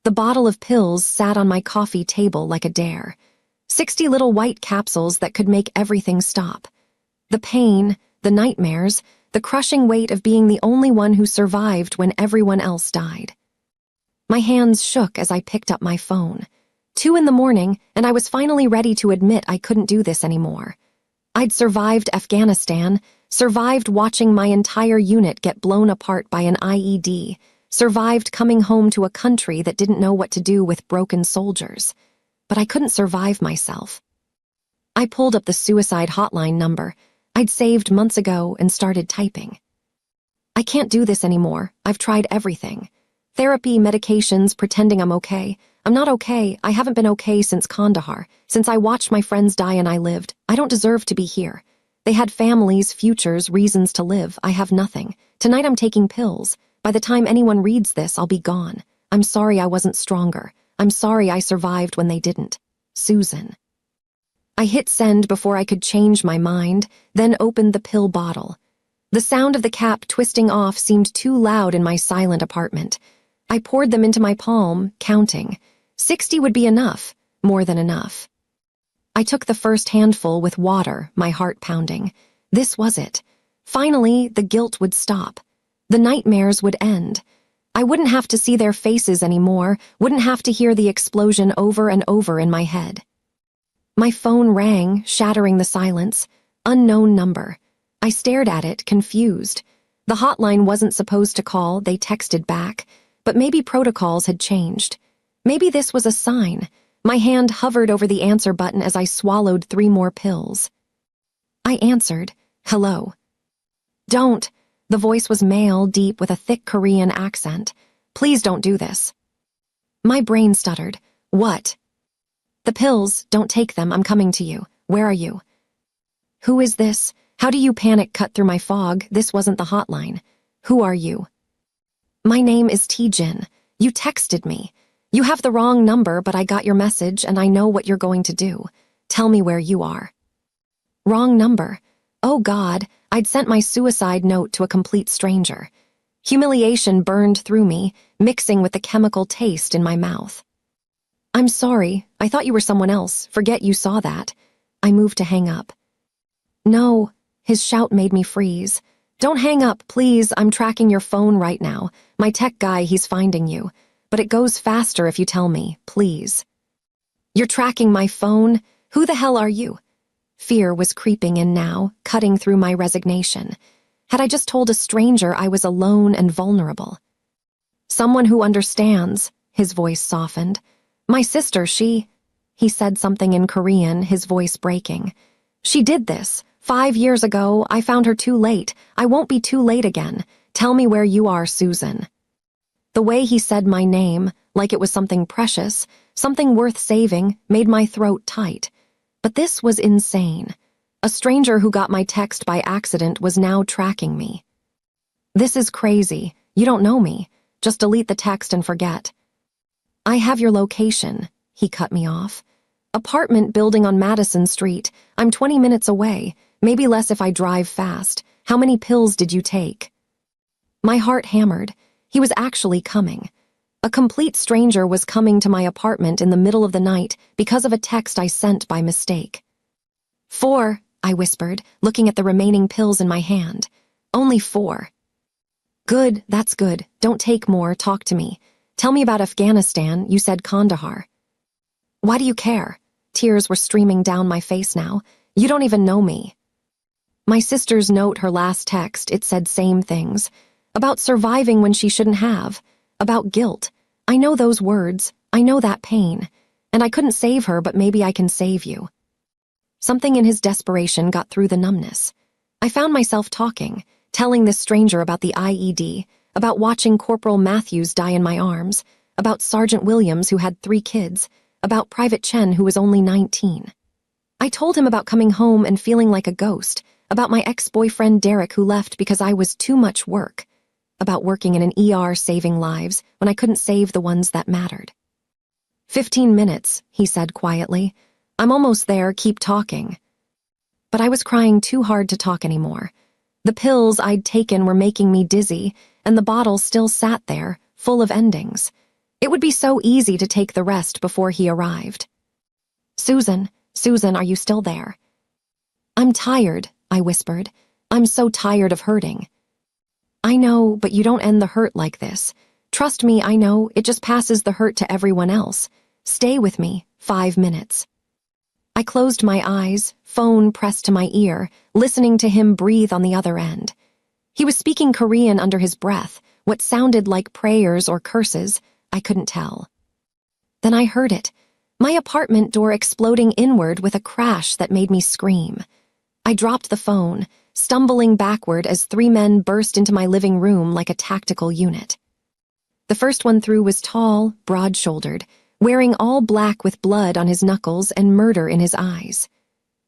The bottle of pills sat on my coffee table like a dare. 60 little white capsules that could make everything stop. The pain, the nightmares, the crushing weight of being the only one who survived when everyone else died. My hands shook as I picked up my phone. 2 in the morning, and I was finally ready to admit I couldn't do this anymore. I'd survived Afghanistan, survived watching my entire unit get blown apart by an IED, survived coming home to a country that didn't know what to do with broken soldiers. But I couldn't survive myself. I pulled up the suicide hotline number I'd saved months ago and started typing. I can't do this anymore. I've tried everything. Therapy, medications, pretending I'm okay. I'm not okay. I haven't been okay since Kandahar, since I watched my friends die and I lived. I don't deserve to be here. They had families, futures, reasons to live. I have nothing. Tonight I'm taking pills. By the time anyone reads this, I'll be gone. I'm sorry I wasn't stronger. I'm sorry I survived when they didn't. Susan. I hit send before I could change my mind, then opened the pill bottle. The sound of the cap twisting off seemed too loud in my silent apartment. I poured them into my palm, counting. 60 would be enough, more than enough. I took the first handful with water, my heart pounding. This was it. Finally, the guilt would stop. The nightmares would end. I wouldn't have to see their faces anymore, wouldn't have to hear the explosion over and over in my head. My phone rang, shattering the silence. Unknown number. I stared at it, confused. The hotline wasn't supposed to call, they texted back. But maybe protocols had changed. Maybe this was a sign. My hand hovered over the answer button as I swallowed 3 more pills. I answered, "Hello." "Don't." The voice was male, deep, with a thick Korean accent. "Please don't do this." My brain stuttered. "What?" "The pills, don't take them, I'm coming to you. Where are you?" "Who is this? How do you?" Panic cut through my fog. This wasn't the hotline. "Who are you?" "My name is T-Jin. You texted me. You have the wrong number, but I got your message and I know what you're going to do. Tell me where you are." Wrong number. Oh God, I'd sent my suicide note to a complete stranger. Humiliation burned through me, mixing with the chemical taste in my mouth. "I'm sorry, I thought you were someone else. Forget you saw that." I moved to hang up. "No," his shout made me freeze. "Don't hang up, please. I'm tracking your phone right now. My tech guy, he's finding you. But it goes faster if you tell me, please." "You're tracking my phone? Who the hell are you?" Fear was creeping in now, cutting through my resignation. Had I just told a stranger I was alone and vulnerable? "Someone who understands," his voice softened. "My sister, He said something in Korean, his voice breaking. "She did this. 5 years ago, I found her too late. I won't be too late again. Tell me where you are, Susan." The way he said my name, like it was something precious, something worth saving, made my throat tight. But this was insane. A stranger who got my text by accident was now tracking me. "This is crazy. You don't know me. Just delete the text and forget." "I have your location," he cut me off. "Apartment building on Madison Street. I'm 20 minutes away, maybe less if I drive fast. How many pills did you take?" My heart hammered. He was actually coming. A complete stranger was coming to my apartment in the middle of the night because of a text I sent by mistake. 4, I whispered, looking at the remaining pills in my hand. "Only 4. "Good, that's good. Don't take more, talk to me. Tell me about Afghanistan, you said Kandahar." "Why do you care?" Tears were streaming down my face now. "You don't even know me." My sister's note, her last text, it said same things. About surviving when she shouldn't have. About guilt. I know those words. I know that pain. And I couldn't save her, but maybe I can save you. Something in his desperation got through the numbness. I found myself talking, telling this stranger about the IED, about watching Corporal Matthews die in my arms, about Sergeant Williams who had 3 kids, about Private Chen who was only 19. I told him about coming home and feeling like a ghost, about my ex-boyfriend Derek who left because I was too much work, about working in an ER saving lives when I couldn't save the ones that mattered. 15 minutes, he said quietly. "I'm almost there, keep talking." But I was crying too hard to talk anymore. The pills I'd taken were making me dizzy, and the bottle still sat there, full of endings. It would be so easy to take the rest before he arrived. Susan, Susan, are you still there? I'm tired, I whispered. I'm so tired of hurting. I know, but you don't end the hurt like this. Trust me, I know, it just passes the hurt to everyone else. Stay with me, 5 minutes. I closed my eyes, phone pressed to my ear, listening to him breathe on the other end. He was speaking Korean under his breath, what sounded like prayers or curses, I couldn't tell. Then I heard it, my apartment door exploding inward with a crash that made me scream. I dropped the phone, stumbling backward as 3 men burst into my living room like a tactical unit. The first one through was tall, broad-shouldered, wearing all black with blood on his knuckles and murder in his eyes.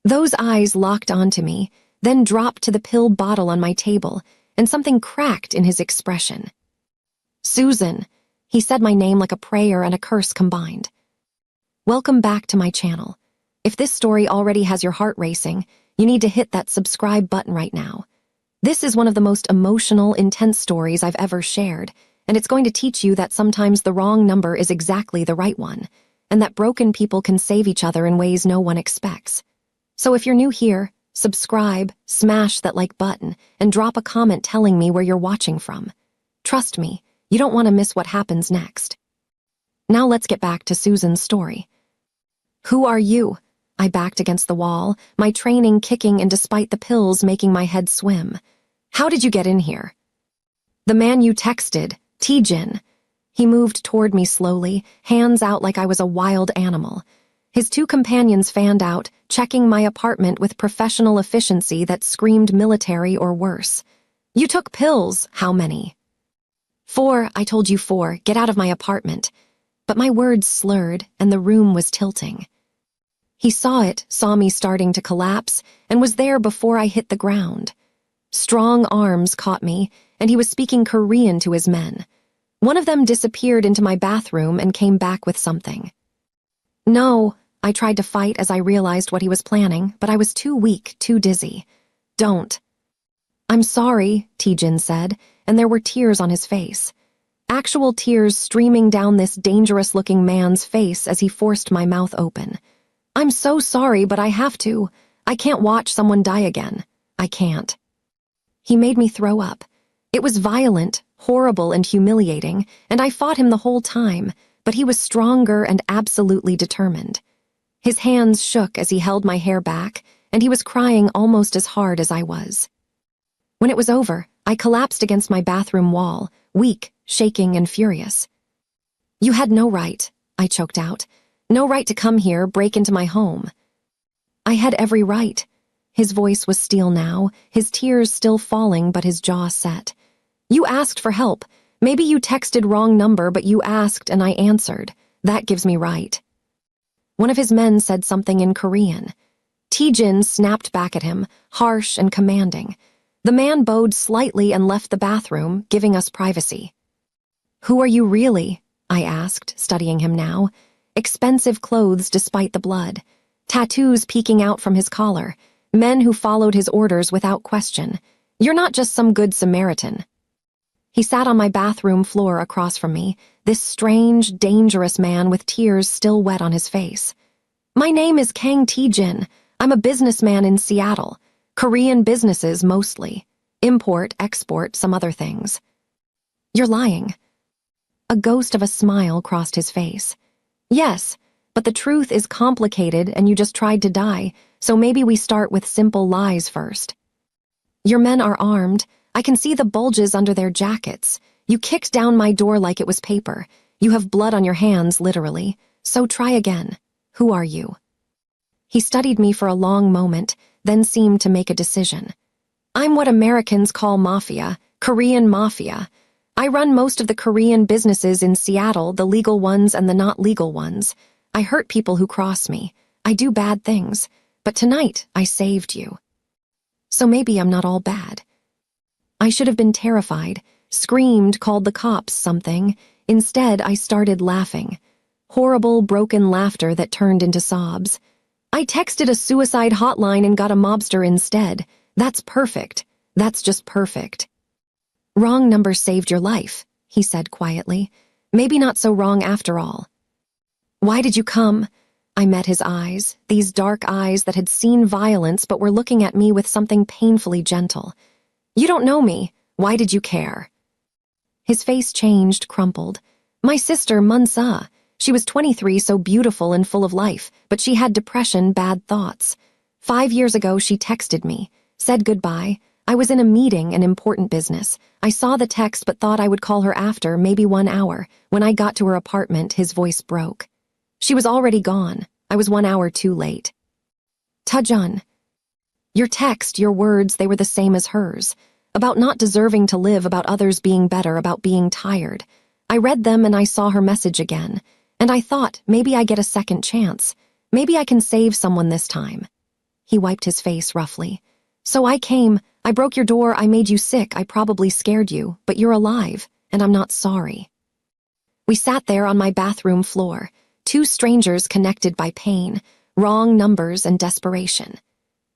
Those eyes locked onto me, then dropped to the pill bottle on my table, and something cracked in his expression. Susan, he said my name like a prayer and a curse combined. Welcome back to my channel. If this story already has your heart racing, you need to hit that subscribe button right now. This is one of the most emotional, intense stories I've ever shared, and it's going to teach you that sometimes the wrong number is exactly the right one, and that broken people can save each other in ways no one expects. So if you're new here, subscribe, smash that like button, and drop a comment telling me where you're watching from. Trust me, you don't want to miss what happens next. Now let's get back to Susan's story. Who are you? I backed against the wall, my training kicking and despite the pills making my head swim. How did you get in here? The man you texted, Taejin. He moved toward me slowly, hands out like I was a wild animal. His 2 companions fanned out, checking my apartment with professional efficiency that screamed military or worse. You took pills, how many? 4, I told you 4, get out of my apartment. But my words slurred, and the room was tilting. He saw it, saw me starting to collapse, and was there before I hit the ground. Strong arms caught me, and he was speaking Korean to his men. One of them disappeared into my bathroom and came back with something. No, I tried to fight as I realized what he was planning, but I was too weak, too dizzy. Don't. I'm sorry, Taejin said, and there were tears on his face. Actual tears streaming down this dangerous-looking man's face as he forced my mouth open. I'm so sorry, but I have to. I can't watch someone die again. I can't. He made me throw up. It was violent, horrible, and humiliating, and I fought him the whole time, but he was stronger and absolutely determined. His hands shook as he held my hair back, and he was crying almost as hard as I was. When it was over, I collapsed against my bathroom wall, weak, shaking, and furious. You had no right, I choked out. No right to come here, break into my home. I had every right. His voice was steel now, his tears still falling but his jaw set. You asked for help. Maybe you texted wrong number, but you asked and I answered. That gives me right. One of his men said something in Korean. Taejin snapped back at him, harsh and commanding. The man bowed slightly and left the bathroom, giving us privacy. Who are you really? I asked, studying him now. Expensive clothes despite the blood. Tattoos peeking out from his collar. Men who followed his orders without question. You're not just some good Samaritan. He sat on my bathroom floor across from me, this strange, dangerous man with tears still wet on his face. My name is Kang Taejin. I'm a businessman in Seattle. Korean businesses mostly. Import, export, some other things. You're lying. A ghost of a smile crossed his face. Yes, but the truth is complicated and you just tried to die, so maybe we start with simple lies first. Your men are armed. I can see the bulges under their jackets. You kicked down my door like it was paper. You have blood on your hands, literally. So try again. Who are you? He studied me for a long moment, then seemed to make a decision. I'm what Americans call Mafia, Korean Mafia. I run most of the Korean businesses in Seattle, the legal ones and the not legal ones. I hurt people who cross me. I do bad things. But tonight, I saved you. So maybe I'm not all bad. I should have been terrified, screamed, called the cops, something. Instead, I started laughing. Horrible, broken laughter that turned into sobs. I texted a suicide hotline and got a mobster instead. That's perfect. That's just perfect. Wrong number saved your life, he said quietly. Maybe not so wrong after all. Why did you come? I met his eyes, these dark eyes that had seen violence but were looking at me with something painfully gentle. You don't know me. Why did you care? His face changed, crumpled. My sister, Munsa. She was 23, so beautiful and full of life, but she had depression, bad thoughts. 5 years ago, she texted me, said goodbye. I was in a meeting, an important business. I saw the text but thought I would call her after, maybe 1 hour. When I got to her apartment, his voice broke. She was already gone. I was 1 hour too late. Tajun. Your text, your words, they were the same as hers. About not deserving to live, about others being better, about being tired. I read them and I saw her message again. And I thought, maybe I get a second chance. Maybe I can save someone this time. He wiped his face roughly. So I came. I broke your door. I made you sick. I probably scared you. But you're alive. And I'm not sorry. We sat there on my bathroom floor. 2 strangers connected by pain, wrong numbers, and desperation.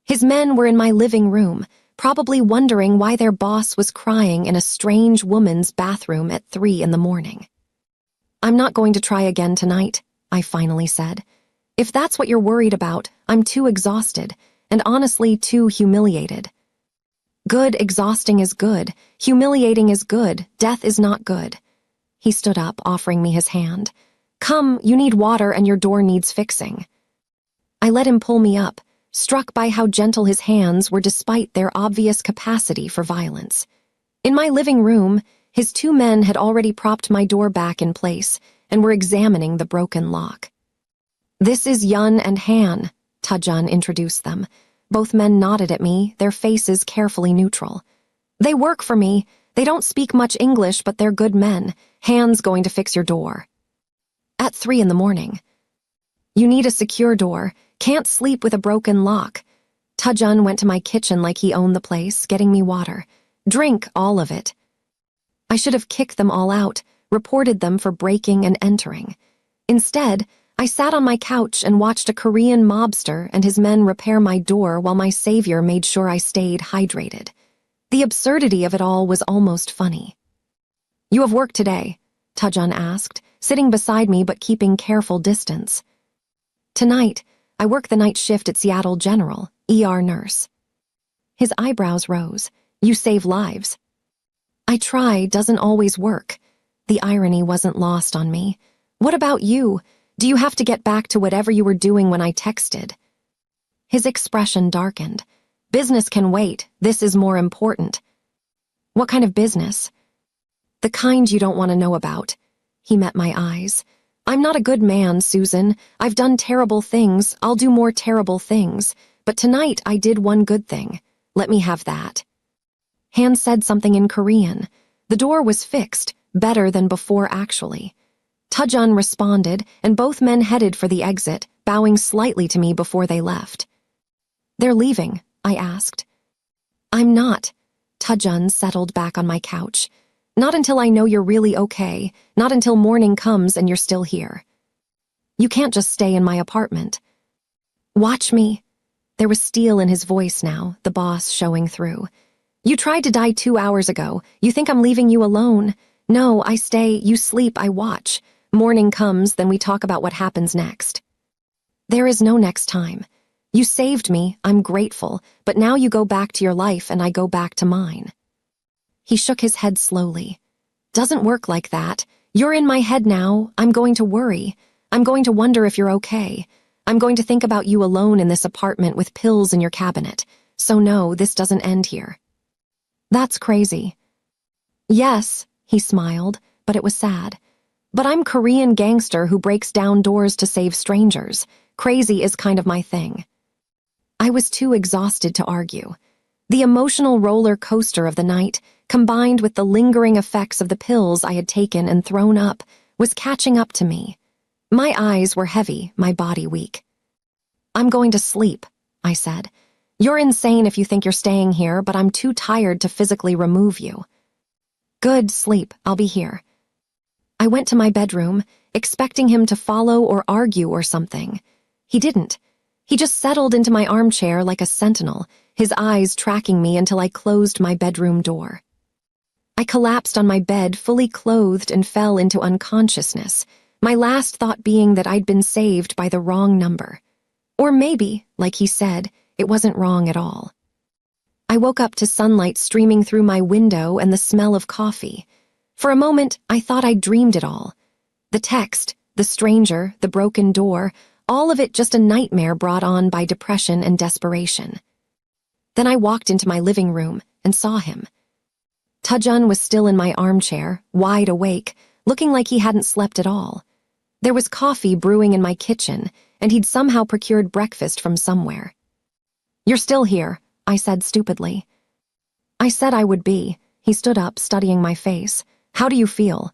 His men were in my living room, probably wondering why their boss was crying in a strange woman's bathroom at 3 in the morning. I'm not going to try again tonight, I finally said. If that's what you're worried about, I'm too exhausted, and honestly too humiliated. Good, exhausting is good. Humiliating is good. Death is not good. He stood up, offering me his hand. Come, you need water and your door needs fixing. I let him pull me up, struck by how gentle his hands were despite their obvious capacity for violence. In my living room, his 2 men had already propped my door back in place and were examining the broken lock. This is Yun and Han, Tajun introduced them. Both men nodded at me, their faces carefully neutral. They work for me. They don't speak much English, but they're good men. Han's going to fix your door. At 3 in the morning. You need a secure door. Can't sleep with a broken lock. Tajun went to my kitchen like he owned the place, getting me water. Drink all of it. I should have kicked them all out, reported them for breaking and entering. Instead, I sat on my couch and watched a Korean mobster and his men repair my door while my savior made sure I stayed hydrated. The absurdity of it all was almost funny. You have work today, Tajun asked, sitting beside me but keeping careful distance. Tonight, I work the night shift at Seattle General, ER nurse. His eyebrows rose. You save lives. I try, doesn't always work. The irony wasn't lost on me. What about you? Do you have to get back to whatever you were doing when I texted? His expression darkened. Business can wait. This is more important. What kind of business? The kind you don't want to know about. He met my eyes. I'm not a good man, Susan. I've done terrible things. I'll do more terrible things. But tonight I did one good thing. Let me have that. Han said something in Korean. The door was fixed, better than before actually. Tajun responded, and both men headed for the exit, bowing slightly to me before they left. They're leaving, I asked. I'm not. Tajun settled back on my couch. Not until I know you're really okay, not until morning comes and you're still here. You can't just stay in my apartment. Watch me. There was steel in his voice now, the boss showing through. You tried to die 2 hours ago. You think I'm leaving you alone? No, I stay, you sleep, I watch. Morning comes, then we talk about what happens next. There is no next time. You saved me, I'm grateful, but now you go back to your life and I go back to mine. He shook his head slowly. Doesn't work like that. You're in my head now. I'm going to worry. I'm going to wonder if you're okay. I'm going to think about you alone in this apartment with pills in your cabinet. So no, this doesn't end here. That's crazy. Yes, he smiled, but it was sad. But I'm Korean gangster who breaks down doors to save strangers. Crazy is kind of my thing. I was too exhausted to argue. The emotional roller coaster of the night, combined with the lingering effects of the pills I had taken and thrown up, was catching up to me. My eyes were heavy, my body weak. I'm going to sleep, I said. You're insane if you think you're staying here, but I'm too tired to physically remove you. Good, sleep, I'll be here. I went to my bedroom, expecting him to follow or argue or something. He didn't. He just settled into my armchair like a sentinel, his eyes tracking me until I closed my bedroom door. I collapsed on my bed, fully clothed, and fell into unconsciousness, my last thought being that I'd been saved by the wrong number. Or maybe, like he said, it wasn't wrong at all. I woke up to sunlight streaming through my window and the smell of coffee. For a moment, I thought I'd dreamed it all. The text, the stranger, the broken door, all of it just a nightmare brought on by depression and desperation. Then I walked into my living room and saw him. Taejun was still in my armchair, wide awake, looking like he hadn't slept at all. There was coffee brewing in my kitchen, and he'd somehow procured breakfast from somewhere. "You're still here," I said stupidly. "I said I would be." He stood up, studying my face. "How do you feel?"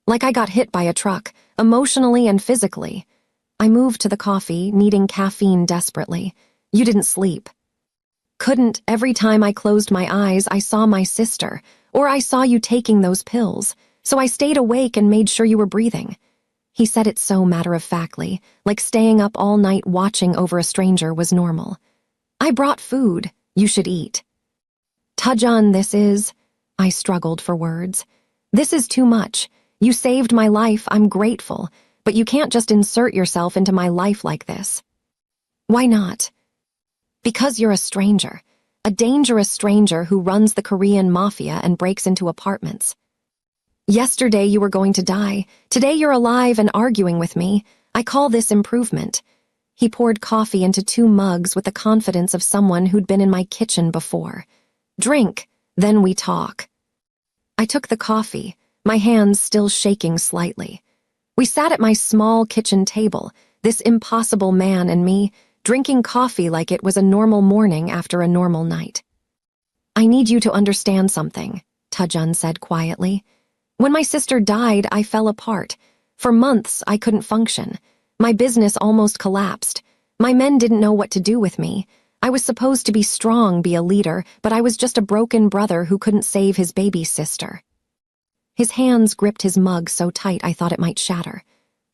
"Like I got hit by a truck, emotionally and physically." I moved to the coffee, needing caffeine desperately. "You didn't sleep." "Couldn't. Every time I closed my eyes, I saw my sister, or I saw you taking those pills, so I stayed awake and made sure you were breathing." He said it so matter-of-factly, like staying up all night watching over a stranger was normal. "I brought food. You should eat." "Taejun, this is..." I struggled for words. "This is too much. You saved my life, I'm grateful, but you can't just insert yourself into my life like this." "Why not?" "Because you're a stranger. A dangerous stranger who runs the Korean Mafia and breaks into apartments. Yesterday you were going to die. Today you're alive and arguing with me. I call this improvement." He poured coffee into 2 mugs with the confidence of someone who'd been in my kitchen before. "Drink, then we talk." I took the coffee, my hands still shaking slightly. We sat at my small kitchen table, this impossible man and me, drinking coffee like it was a normal morning after a normal night. "I need you to understand something," Taejun said quietly. "When my sister died, I fell apart. For months, I couldn't function. My business almost collapsed. My men didn't know what to do with me. I was supposed to be strong, be a leader, but I was just a broken brother who couldn't save his baby sister." His hands gripped his mug so tight I thought it might shatter.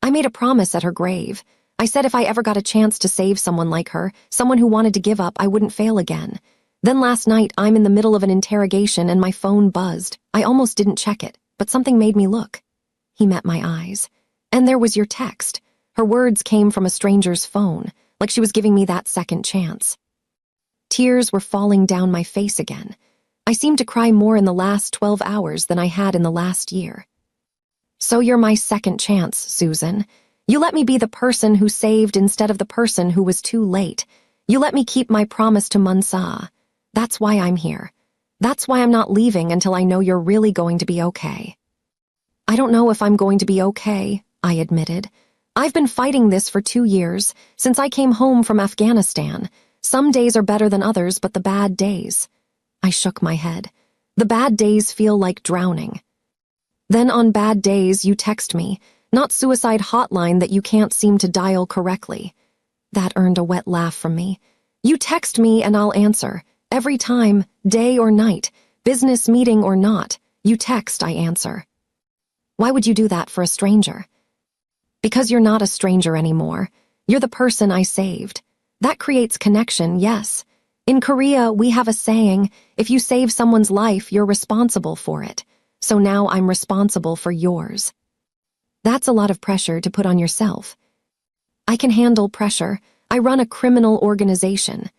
"I made a promise at her grave. I said if I ever got a chance to save someone like her, someone who wanted to give up, I wouldn't fail again. Then last night, I'm in the middle of an interrogation and my phone buzzed. I almost didn't check it, but something made me look." He met my eyes. "And there was your text." Her words came from a stranger's phone, like she was giving me that second chance. Tears were falling down my face again. I seemed to cry more in the last 12 hours than I had in the last year. "So you're my second chance, Susan. You let me be the person who saved instead of the person who was too late. You let me keep my promise to Munsa. That's why I'm here. That's why I'm not leaving until I know you're really going to be okay." "I don't know if I'm going to be okay," I admitted. "I've been fighting this for 2 years, since I came home from Afghanistan. Some days are better than others, but the bad days..." I shook my head. "The bad days feel like drowning." "Then on bad days, you text me, not suicide hotline that you can't seem to dial correctly." That earned a wet laugh from me. "You text me and I'll answer. Every time, day or night, business meeting or not, you text, I answer." "Why would you do that for a stranger?" "Because you're not a stranger anymore. You're the person I saved. That creates connection, yes. In Korea, we have a saying, if you save someone's life, you're responsible for it. So now I'm responsible for yours." That's a lot of pressure to put on yourself. "I can handle pressure. I run a criminal organization."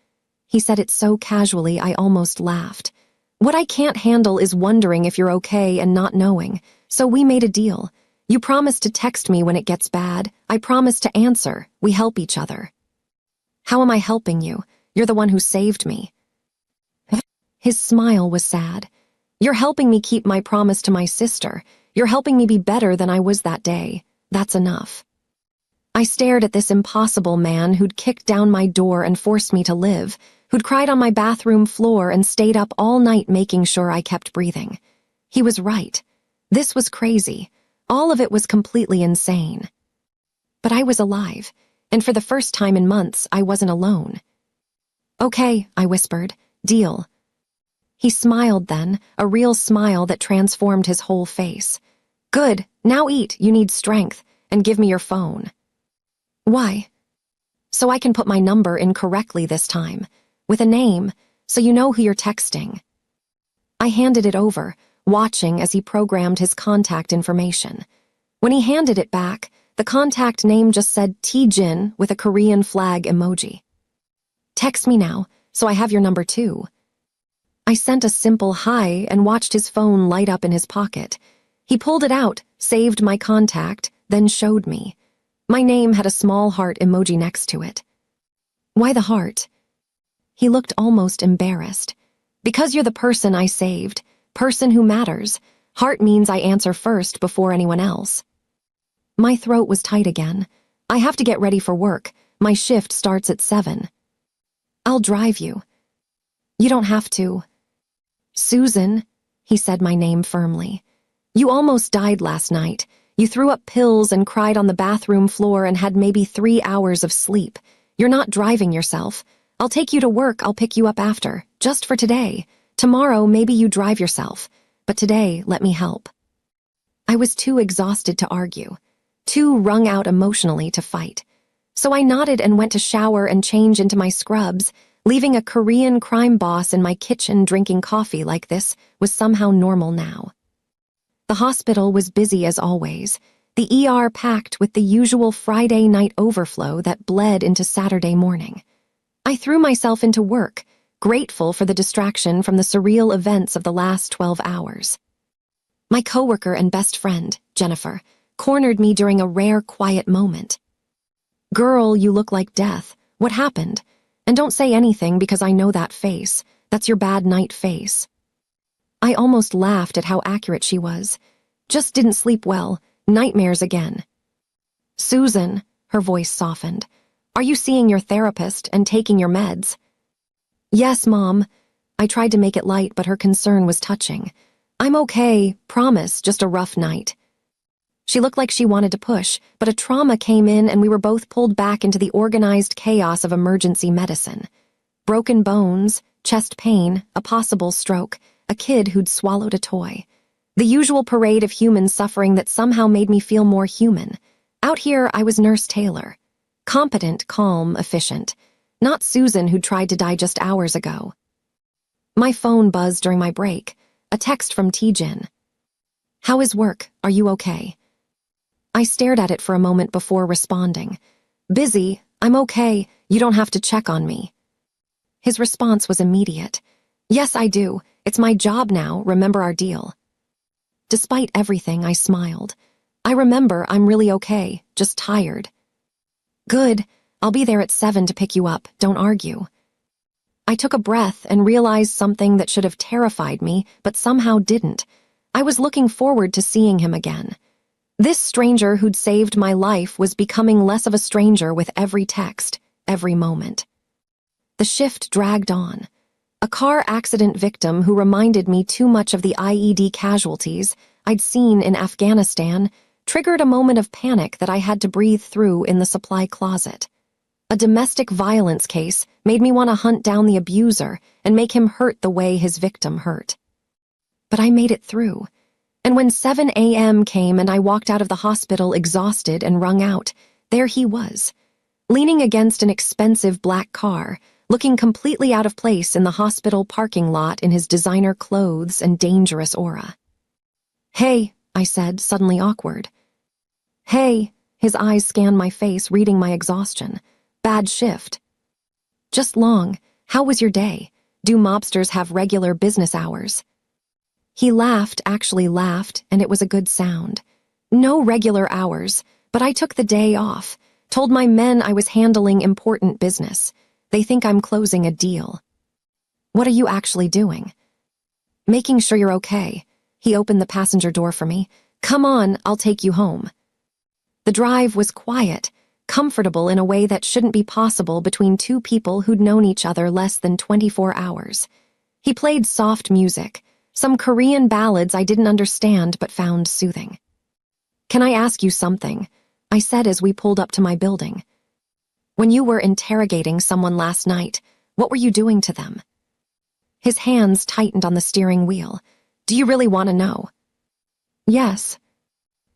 He said it so casually I almost laughed. "What I can't handle is wondering if you're okay and not knowing. So we made a deal. You promise to text me when it gets bad. I promise to answer. We help each other." "How am I helping you? You're the one who saved me." His smile was sad. "You're helping me keep my promise to my sister. You're helping me be better than I was that day. That's enough." I stared at this impossible man who'd kicked down my door and forced me to live, who'd cried on my bathroom floor and stayed up all night making sure I kept breathing. He was right. This was crazy. All of it was completely insane. But I was alive, and for the first time in months, I wasn't alone. "Okay," I whispered. "Deal." He smiled then, a real smile that transformed his whole face. "Good, now eat, you need strength, and give me your phone." "Why?" "So I can put my number in correctly this time, with a name, so you know who you're texting." I handed it over, watching as he programmed his contact information. When he handed it back, the contact name just said T-Jin with a Korean flag emoji. "Text me now, so I have your number too." I sent a simple hi and watched his phone light up in his pocket. He pulled it out, saved my contact, then showed me. My name had a small heart emoji next to it. "Why the heart?" He looked almost embarrassed. "Because you're the person I saved, person who matters. Heart means I answer first before anyone else." My throat was tight again. "I have to get ready for work. My shift starts at 7. "I'll drive you." "You don't have to." "Susan," he said my name firmly. "You almost died last night. You threw up pills and cried on the bathroom floor and had maybe 3 hours of sleep. You're not driving yourself. I'll take you to work, I'll pick you up after, just for today. Tomorrow, maybe you drive yourself. But today, let me help." I was too exhausted to argue, too wrung out emotionally to fight. So I nodded and went to shower and change into my scrubs, leaving a Korean crime boss in my kitchen drinking coffee like this was somehow normal now. The hospital was busy as always, the ER packed with the usual Friday night overflow that bled into Saturday morning. I threw myself into work, grateful for the distraction from the surreal events of the last 12 hours. My coworker and best friend, Jennifer, cornered me during a rare quiet moment. "Girl, you look like death. What happened? And don't say anything because I know that face. That's your bad night face." I almost laughed at how accurate she was. "Just didn't sleep well. Nightmares again." "Susan," her voice softened, "are you seeing your therapist and taking your meds?" "Yes, Mom." I tried to make it light, but her concern was touching. "I'm okay, promise, just a rough night." She looked like she wanted to push, but a trauma came in and we were both pulled back into the organized chaos of emergency medicine. Broken bones, chest pain, a possible stroke, a kid who'd swallowed a toy. The usual parade of human suffering that somehow made me feel more human. Out here, I was Nurse Taylor. Competent, calm, efficient. Not Susan who'd tried to die just hours ago. My phone buzzed during my break. A text from T-Jin. "How is work? Are you okay?" I stared at it for a moment before responding. "Busy. I'm okay. You don't have to check on me." His response was immediate. "Yes, I do. It's my job now. Remember our deal." Despite everything, I smiled. "I remember. I'm really okay. Just tired." "Good. I'll be there at 7 to pick you up. Don't argue." I took a breath and realized something that should have terrified me, but somehow didn't. I was looking forward to seeing him again. This stranger who'd saved my life was becoming less of a stranger with every text, every moment. The shift dragged on. A car accident victim who reminded me too much of the IED casualties I'd seen in Afghanistan triggered a moment of panic that I had to breathe through in the supply closet. A domestic violence case made me want to hunt down the abuser and make him hurt the way his victim hurt. But I made it through. And when 7 a.m. came and I walked out of the hospital exhausted and wrung out, there he was, leaning against an expensive black car, looking completely out of place in the hospital parking lot in his designer clothes and dangerous aura. "Hey," I said, suddenly awkward. "Hey," his eyes scanned my face, reading my exhaustion. "Bad shift." "Just long. How was your day? Do mobsters have regular business hours?" He laughed, actually laughed, and it was a good sound. "No regular hours, but I took the day off, told my men I was handling important business. They think I'm closing a deal." "What are you actually doing?" "Making sure you're okay." He opened the passenger door for me. "Come on, I'll take you home." The drive was quiet, comfortable in a way that shouldn't be possible between two people who'd known each other less than 24 hours. He played soft music, some Korean ballads I didn't understand but found soothing. "Can I ask you something?" I said as we pulled up to my building. "When you were interrogating someone last night, what were you doing to them?" His hands tightened on the steering wheel. "Do you really want to know?" "Yes."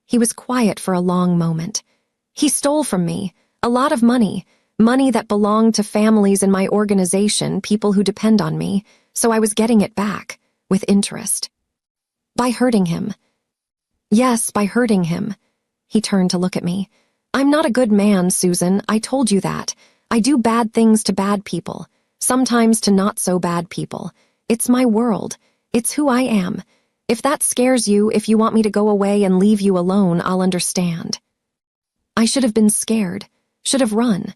He was quiet for a long moment. "He stole from me a lot of money, money that belonged to families in my organization, people who depend on me, so I was getting it back, with interest." By hurting him. Yes, by hurting him. He turned to look at me. I'm not a good man, Susan. I told you that. I do bad things to bad people. Sometimes to not so bad people. It's my world. It's who I am. If that scares you, if you want me to go away and leave you alone, I'll understand. I should have been scared. Should have run.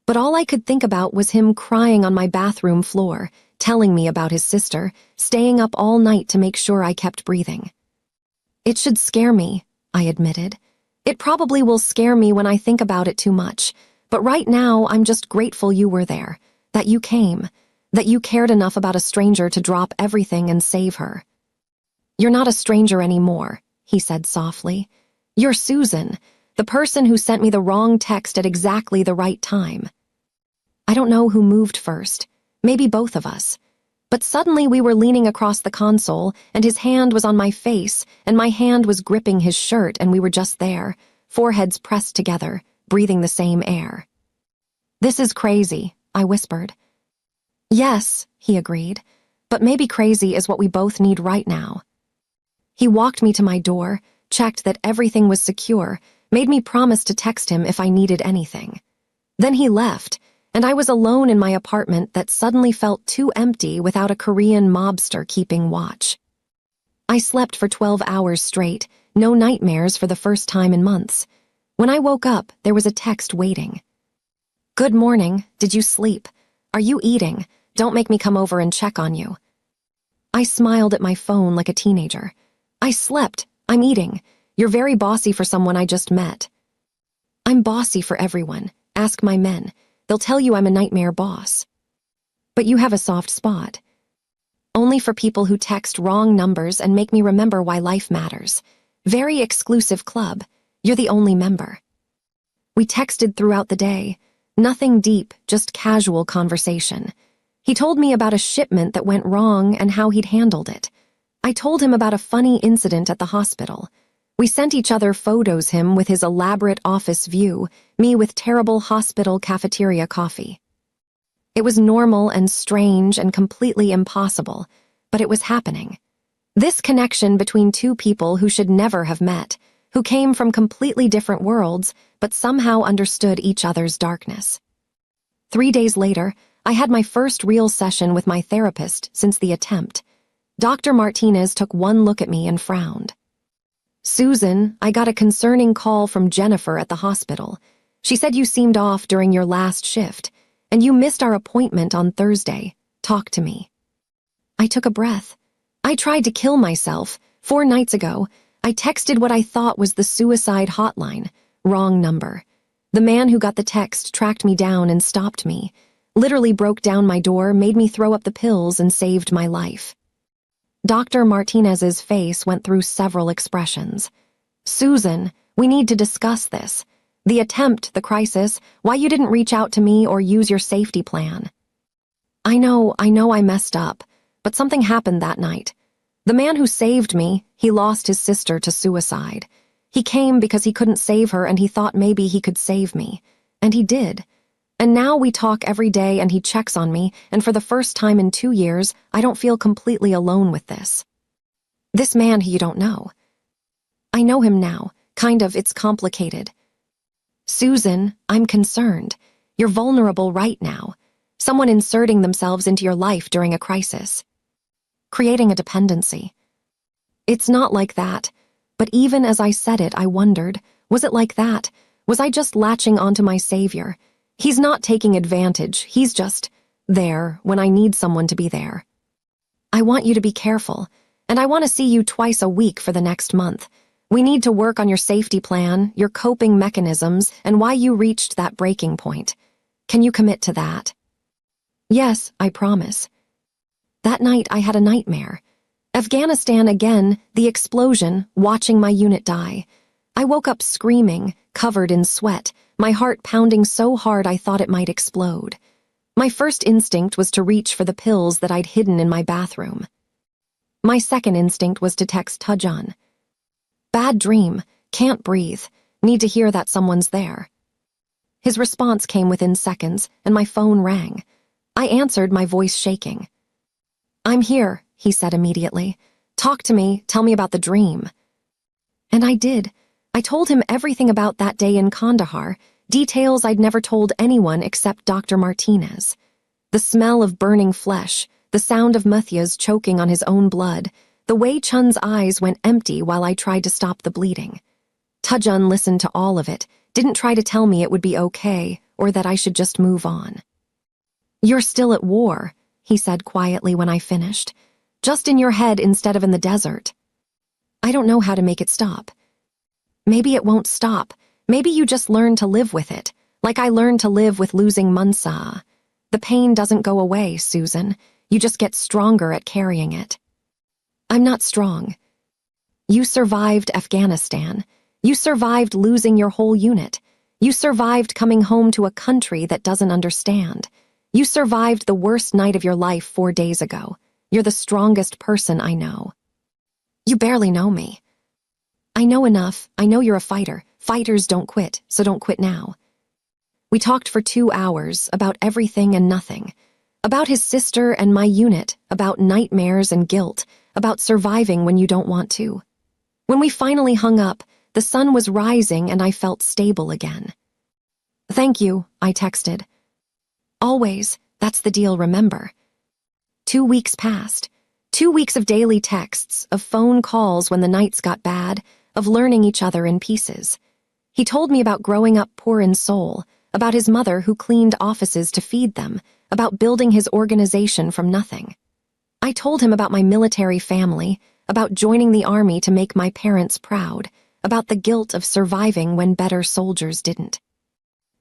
But all I could think about was him crying on my bathroom floor, telling me about his sister, staying up all night to make sure I kept breathing. It should scare me, I admitted. It probably will scare me when I think about it too much, but right now I'm just grateful you were there, that you came, that you cared enough about a stranger to drop everything and save her. You're not a stranger anymore, he said softly. You're Susan, the person who sent me the wrong text at exactly the right time. I don't know who moved first, maybe both of us. But suddenly we were leaning across the console, and his hand was on my face, and my hand was gripping his shirt, and we were just there, foreheads pressed together, breathing the same air. This is crazy, I whispered. Yes, he agreed, but maybe crazy is what we both need right now. He walked me to my door, checked that everything was secure, made me promise to text him if I needed anything. Then he left, and I was alone in my apartment that suddenly felt too empty without a Korean mobster keeping watch. I slept for 12 hours straight, no nightmares for the first time in months. When I woke up, there was a text waiting. Good morning, did you sleep? Are you eating? Don't make me come over and check on you. I smiled at my phone like a teenager. I slept, I'm eating. You're very bossy for someone I just met. I'm bossy for everyone, ask my men. They'll tell you I'm a nightmare boss. But you have a soft spot. Only for people who text wrong numbers and make me remember why life matters. Very exclusive club. You're the only member. We texted throughout the day. Nothing deep, just casual conversation. He told me about a shipment that went wrong and how he'd handled it. I told him about a funny incident at the hospital. We sent each other photos, him with his elaborate office view, me with terrible hospital cafeteria coffee. It was normal and strange and completely impossible, but it was happening. This connection between two people who should never have met, who came from completely different worlds, but somehow understood each other's darkness. 3 days later, I had my first real session with my therapist since the attempt. Dr. Martinez took one look at me and frowned. Susan, I got a concerning call from Jennifer at the hospital. She said you seemed off during your last shift, and you missed our appointment on Thursday. Talk to me. I took a breath. I tried to kill myself. 4 nights ago, I texted what I thought was the suicide hotline. Wrong number. The man who got the text tracked me down and stopped me. Literally broke down my door, made me throw up the pills, and saved my life. Dr. Martinez's face went through several expressions. Susan, we need to discuss this. The attempt, the crisis, why you didn't reach out to me or use your safety plan. I know I messed up, but something happened that night. The man who saved me, he lost his sister to suicide. He came because he couldn't save her and he thought maybe he could save me. And he did. And now we talk every day and he checks on me, and for the first time in 2 years, I don't feel completely alone with this. This man who you don't know. I know him now. Kind of, it's complicated. Susan, I'm concerned. You're vulnerable right now. Someone inserting themselves into your life during a crisis. Creating a dependency. It's not like that. But even as I said it, I wondered, was it like that? Was I just latching onto my savior? He's not taking advantage, he's just there when I need someone to be there. I want you to be careful, and I want to see you twice a week for the next month. We need to work on your safety plan, your coping mechanisms, and why you reached that breaking point. Can you commit to that? Yes, I promise. That night I had a nightmare. Afghanistan again, the explosion, watching my unit die. I woke up screaming, covered in sweat, my heart pounding so hard I thought it might explode. My first instinct was to reach for the pills that I'd hidden in my bathroom. My second instinct was to text Tajan. Bad dream, can't breathe, need to hear that someone's there. His response came within seconds, and my phone rang. I answered, my voice shaking. I'm here, he said immediately. Talk to me, tell me about the dream. And I did. I told him everything about that day in Kandahar, details I'd never told anyone except Dr. Martinez. The smell of burning flesh, the sound of Mafia's choking on his own blood, the way Chun's eyes went empty while I tried to stop the bleeding. Tujun listened to all of it, didn't try to tell me it would be okay or that I should just move on. "You're still at war," he said quietly when I finished. "Just in your head instead of in the desert. I don't know how to make it stop. Maybe it won't stop. Maybe you just learn to live with it, like I learned to live with losing Munsa. The pain doesn't go away, Susan. You just get stronger at carrying it." "I'm not strong. You survived Afghanistan. You survived losing your whole unit. You survived coming home to a country that doesn't understand. You survived the worst night of your life 4 days ago. You're the strongest person I know." "You barely know me." "I know enough. I know you're a fighter. Fighters don't quit, so don't quit now." We talked for 2 hours about everything and nothing. About his sister and my unit, about nightmares and guilt, about surviving when you don't want to. When we finally hung up, the sun was rising and I felt stable again. "Thank you," I texted. "Always, that's the deal, remember." 2 weeks passed. 2 weeks of daily texts, of phone calls when the nights got bad, of learning each other in pieces. He told me about growing up poor in Seoul, about his mother who cleaned offices to feed them, about building his organization from nothing. I told him about my military family, about joining the army to make my parents proud, about the guilt of surviving when better soldiers didn't.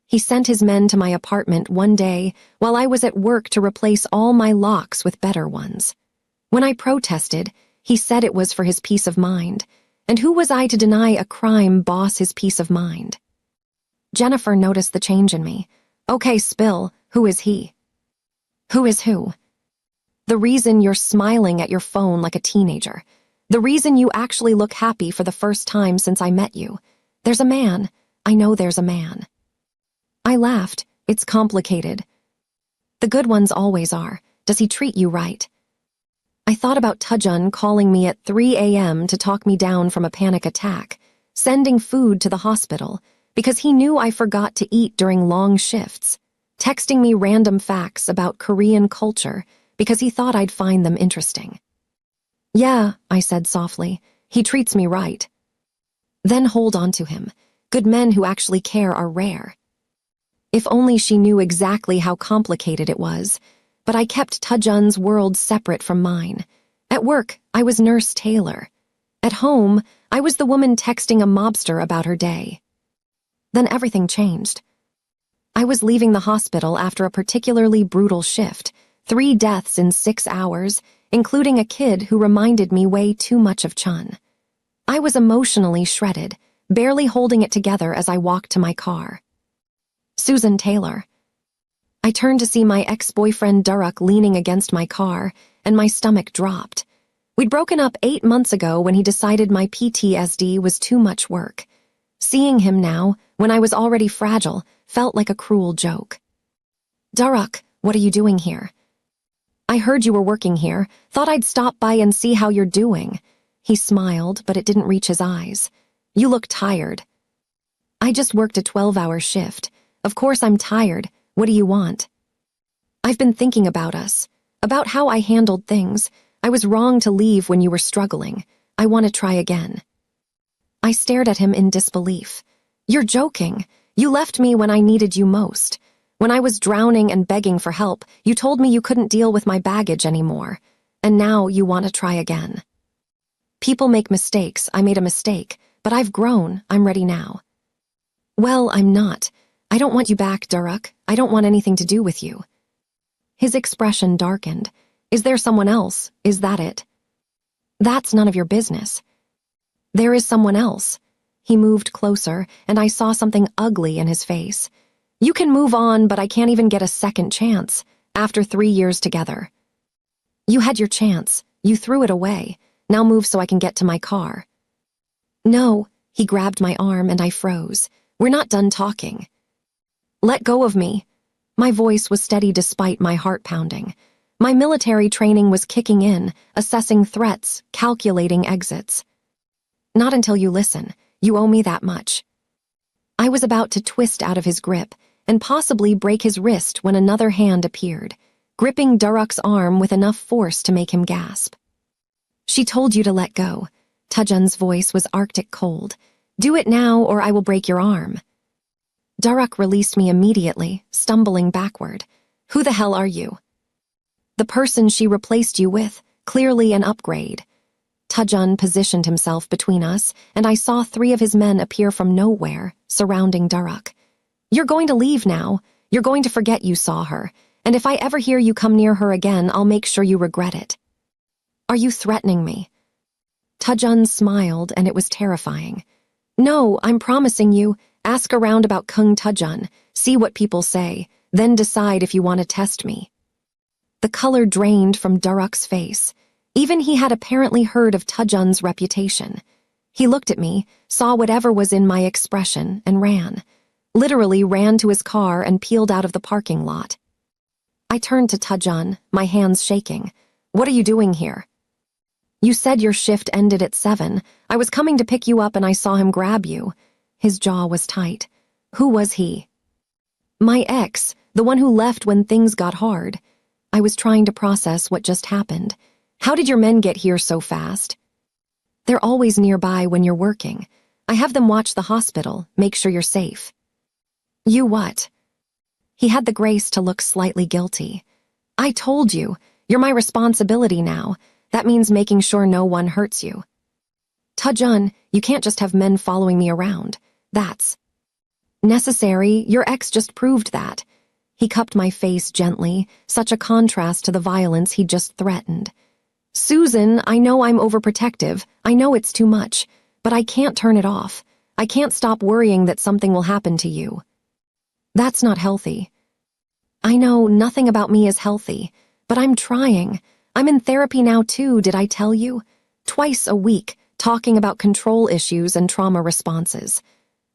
He sent his men to my apartment one day while I was at work to replace all my locks with better ones. When I protested, he said it was for his peace of mind, and who was I to deny a crime boss his peace of mind? Jennifer noticed the change in me. "Okay, spill, who is he?" "Who is who?" "The reason you're smiling at your phone like a teenager. The reason you actually look happy for the first time since I met you. There's a man. I know there's a man." I laughed. "It's complicated." "The good ones always are. Does he treat you right?" I thought about Tujun calling me at 3 a.m. to talk me down from a panic attack, sending food to the hospital, because he knew I forgot to eat during long shifts, texting me random facts about Korean culture because he thought I'd find them interesting. "Yeah," I said softly, "he treats me right." Then hold on to him. Good men who actually care are rare. If only she knew exactly how complicated it was, but I kept Tujun's world separate from mine. At work, I was Nurse Taylor. At home, I was the woman texting a mobster about her day. Then everything changed. I was leaving the hospital after a particularly brutal shift, 3 deaths in 6 hours, including a kid who reminded me way too much of Chun. I was emotionally shredded, barely holding it together as I walked to my car. "Susan Taylor." I turned to see my ex-boyfriend Duruk leaning against my car, and my stomach dropped. We'd broken up 8 months ago when he decided my PTSD was too much work. Seeing him now, when I was already fragile, felt like a cruel joke. "Duruk, what are you doing here?" "I heard you were working here. Thought I'd stop by and see how you're doing." He smiled, but it didn't reach his eyes. "You look tired." "I just worked a 12-hour shift. Of course I'm tired. What do you want?" "I've been thinking about us, about how I handled things. I was wrong to leave when you were struggling. I want to try again." I stared at him in disbelief. "You're joking. You left me when I needed you most. When I was drowning and begging for help, you told me you couldn't deal with my baggage anymore. And now you want to try again." "People make mistakes. I made a mistake, but I've grown. I'm ready now." "Well, I'm not. I don't want you back, Duruk. I don't want anything to do with you." His expression darkened. "Is there someone else? Is that it?" "That's none of your business." "There is someone else." He moved closer, and I saw something ugly in his face. "You can move on, but I can't even get a second chance, after 3 years together." "You had your chance. You threw it away. Now move so I can get to my car." "No." He grabbed my arm and I froze. "We're not done talking." "Let go of me." My voice was steady despite my heart pounding. My military training was kicking in, assessing threats, calculating exits. Not until you listen. You owe me that much. I was about to twist out of his grip and possibly break his wrist when another hand appeared, gripping Duruk's arm with enough force to make him gasp. She told you to let go. Tujun's voice was arctic cold. Do it now or I will break your arm. Duruk released me immediately, stumbling backward. Who the hell are you? The person she replaced you with, clearly an upgrade. Tujun positioned himself between us, and I saw 3 of his men appear from nowhere, surrounding Duruk. You're going to leave now. You're going to forget you saw her, and if I ever hear you come near her again, I'll make sure you regret it. Are you threatening me? Tujun smiled, and it was terrifying. No, I'm promising you. Ask around about Kung Tujun, see what people say, then decide if you want to test me. The color drained from Duruk's face. Even he had apparently heard of Tujun's reputation. He looked at me, saw whatever was in my expression, and ran. Literally ran to his car and peeled out of the parking lot. I turned to Tujun, my hands shaking. What are you doing here? You said your shift ended at 7. I was coming to pick you up and I saw him grab you. His jaw was tight. Who was he? My ex, the one who left when things got hard. I was trying to process what just happened. How did your men get here so fast? They're always nearby when you're working. I have them watch the hospital, make sure you're safe. You what? He had the grace to look slightly guilty. I told you, you're my responsibility now. That means making sure no one hurts you. Tujun, you can't just have men following me around. That's necessary. Your ex just proved that. He cupped my face gently, such a contrast to the violence he'd just threatened. Susan, I know I'm overprotective. I know it's too much, but I can't turn it off. I can't stop worrying that something will happen to you. That's not healthy. I know nothing about me is healthy, but I'm trying. I'm in therapy now too, did I tell you? Twice a week, talking about control issues and trauma responses.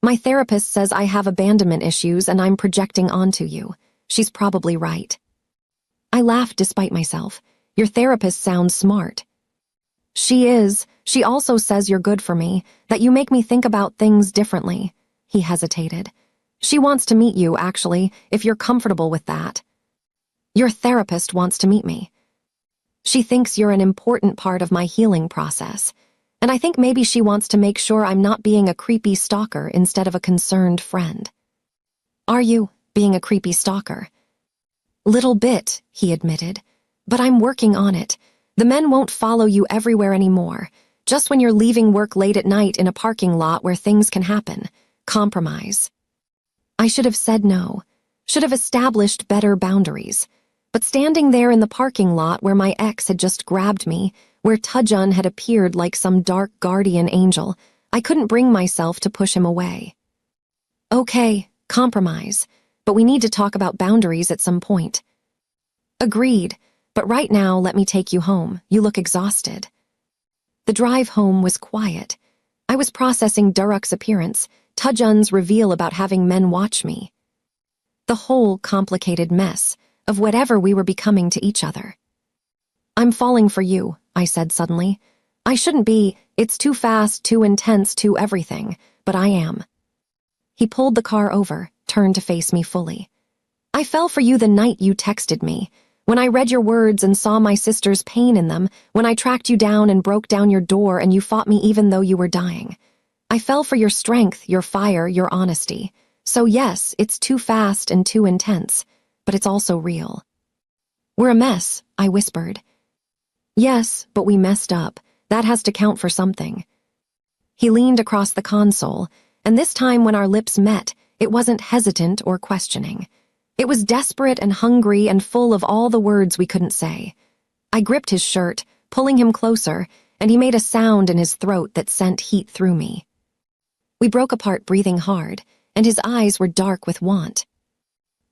My therapist says I have abandonment issues and I'm projecting onto you. She's probably right. I laughed despite myself. Your therapist sounds smart. She is. She also says you're good for me, that you make me think about things differently. He hesitated. She wants to meet you, actually, if you're comfortable with that. Your therapist wants to meet me. She thinks you're an important part of my healing process, and I think maybe she wants to make sure I'm not being a creepy stalker instead of a concerned friend. Are you being a creepy stalker? Little bit, he admitted, but I'm working on it. The men won't follow you everywhere anymore, just when you're leaving work late at night in a parking lot where things can happen. Compromise. I should have said no, should have established better boundaries. But standing there in the parking lot where my ex had just grabbed me, where Tujun had appeared like some dark guardian angel, I couldn't bring myself to push him away. Okay, compromise, but we need to talk about boundaries at some point. Agreed, but right now let me take you home. You look exhausted. The drive home was quiet. I was processing Duruk's appearance, Tujun's reveal about having men watch me. The whole complicated mess of whatever we were becoming to each other. I'm falling for you, I said suddenly. I shouldn't be. It's too fast, too intense, too everything, but I am. He pulled the car over, turned to face me fully. I fell for you the night you texted me, when I read your words and saw my sister's pain in them, when I tracked you down and broke down your door and you fought me even though you were dying. I fell for your strength, your fire, your honesty. So yes, it's too fast and too intense, but it's also real. We're a mess, I whispered. Yes, but we messed up. That has to count for something. He leaned across the console, and this time when our lips met, it wasn't hesitant or questioning. It was desperate and hungry and full of all the words we couldn't say. I gripped his shirt, pulling him closer, and he made a sound in his throat that sent heat through me. We broke apart breathing hard, and his eyes were dark with want.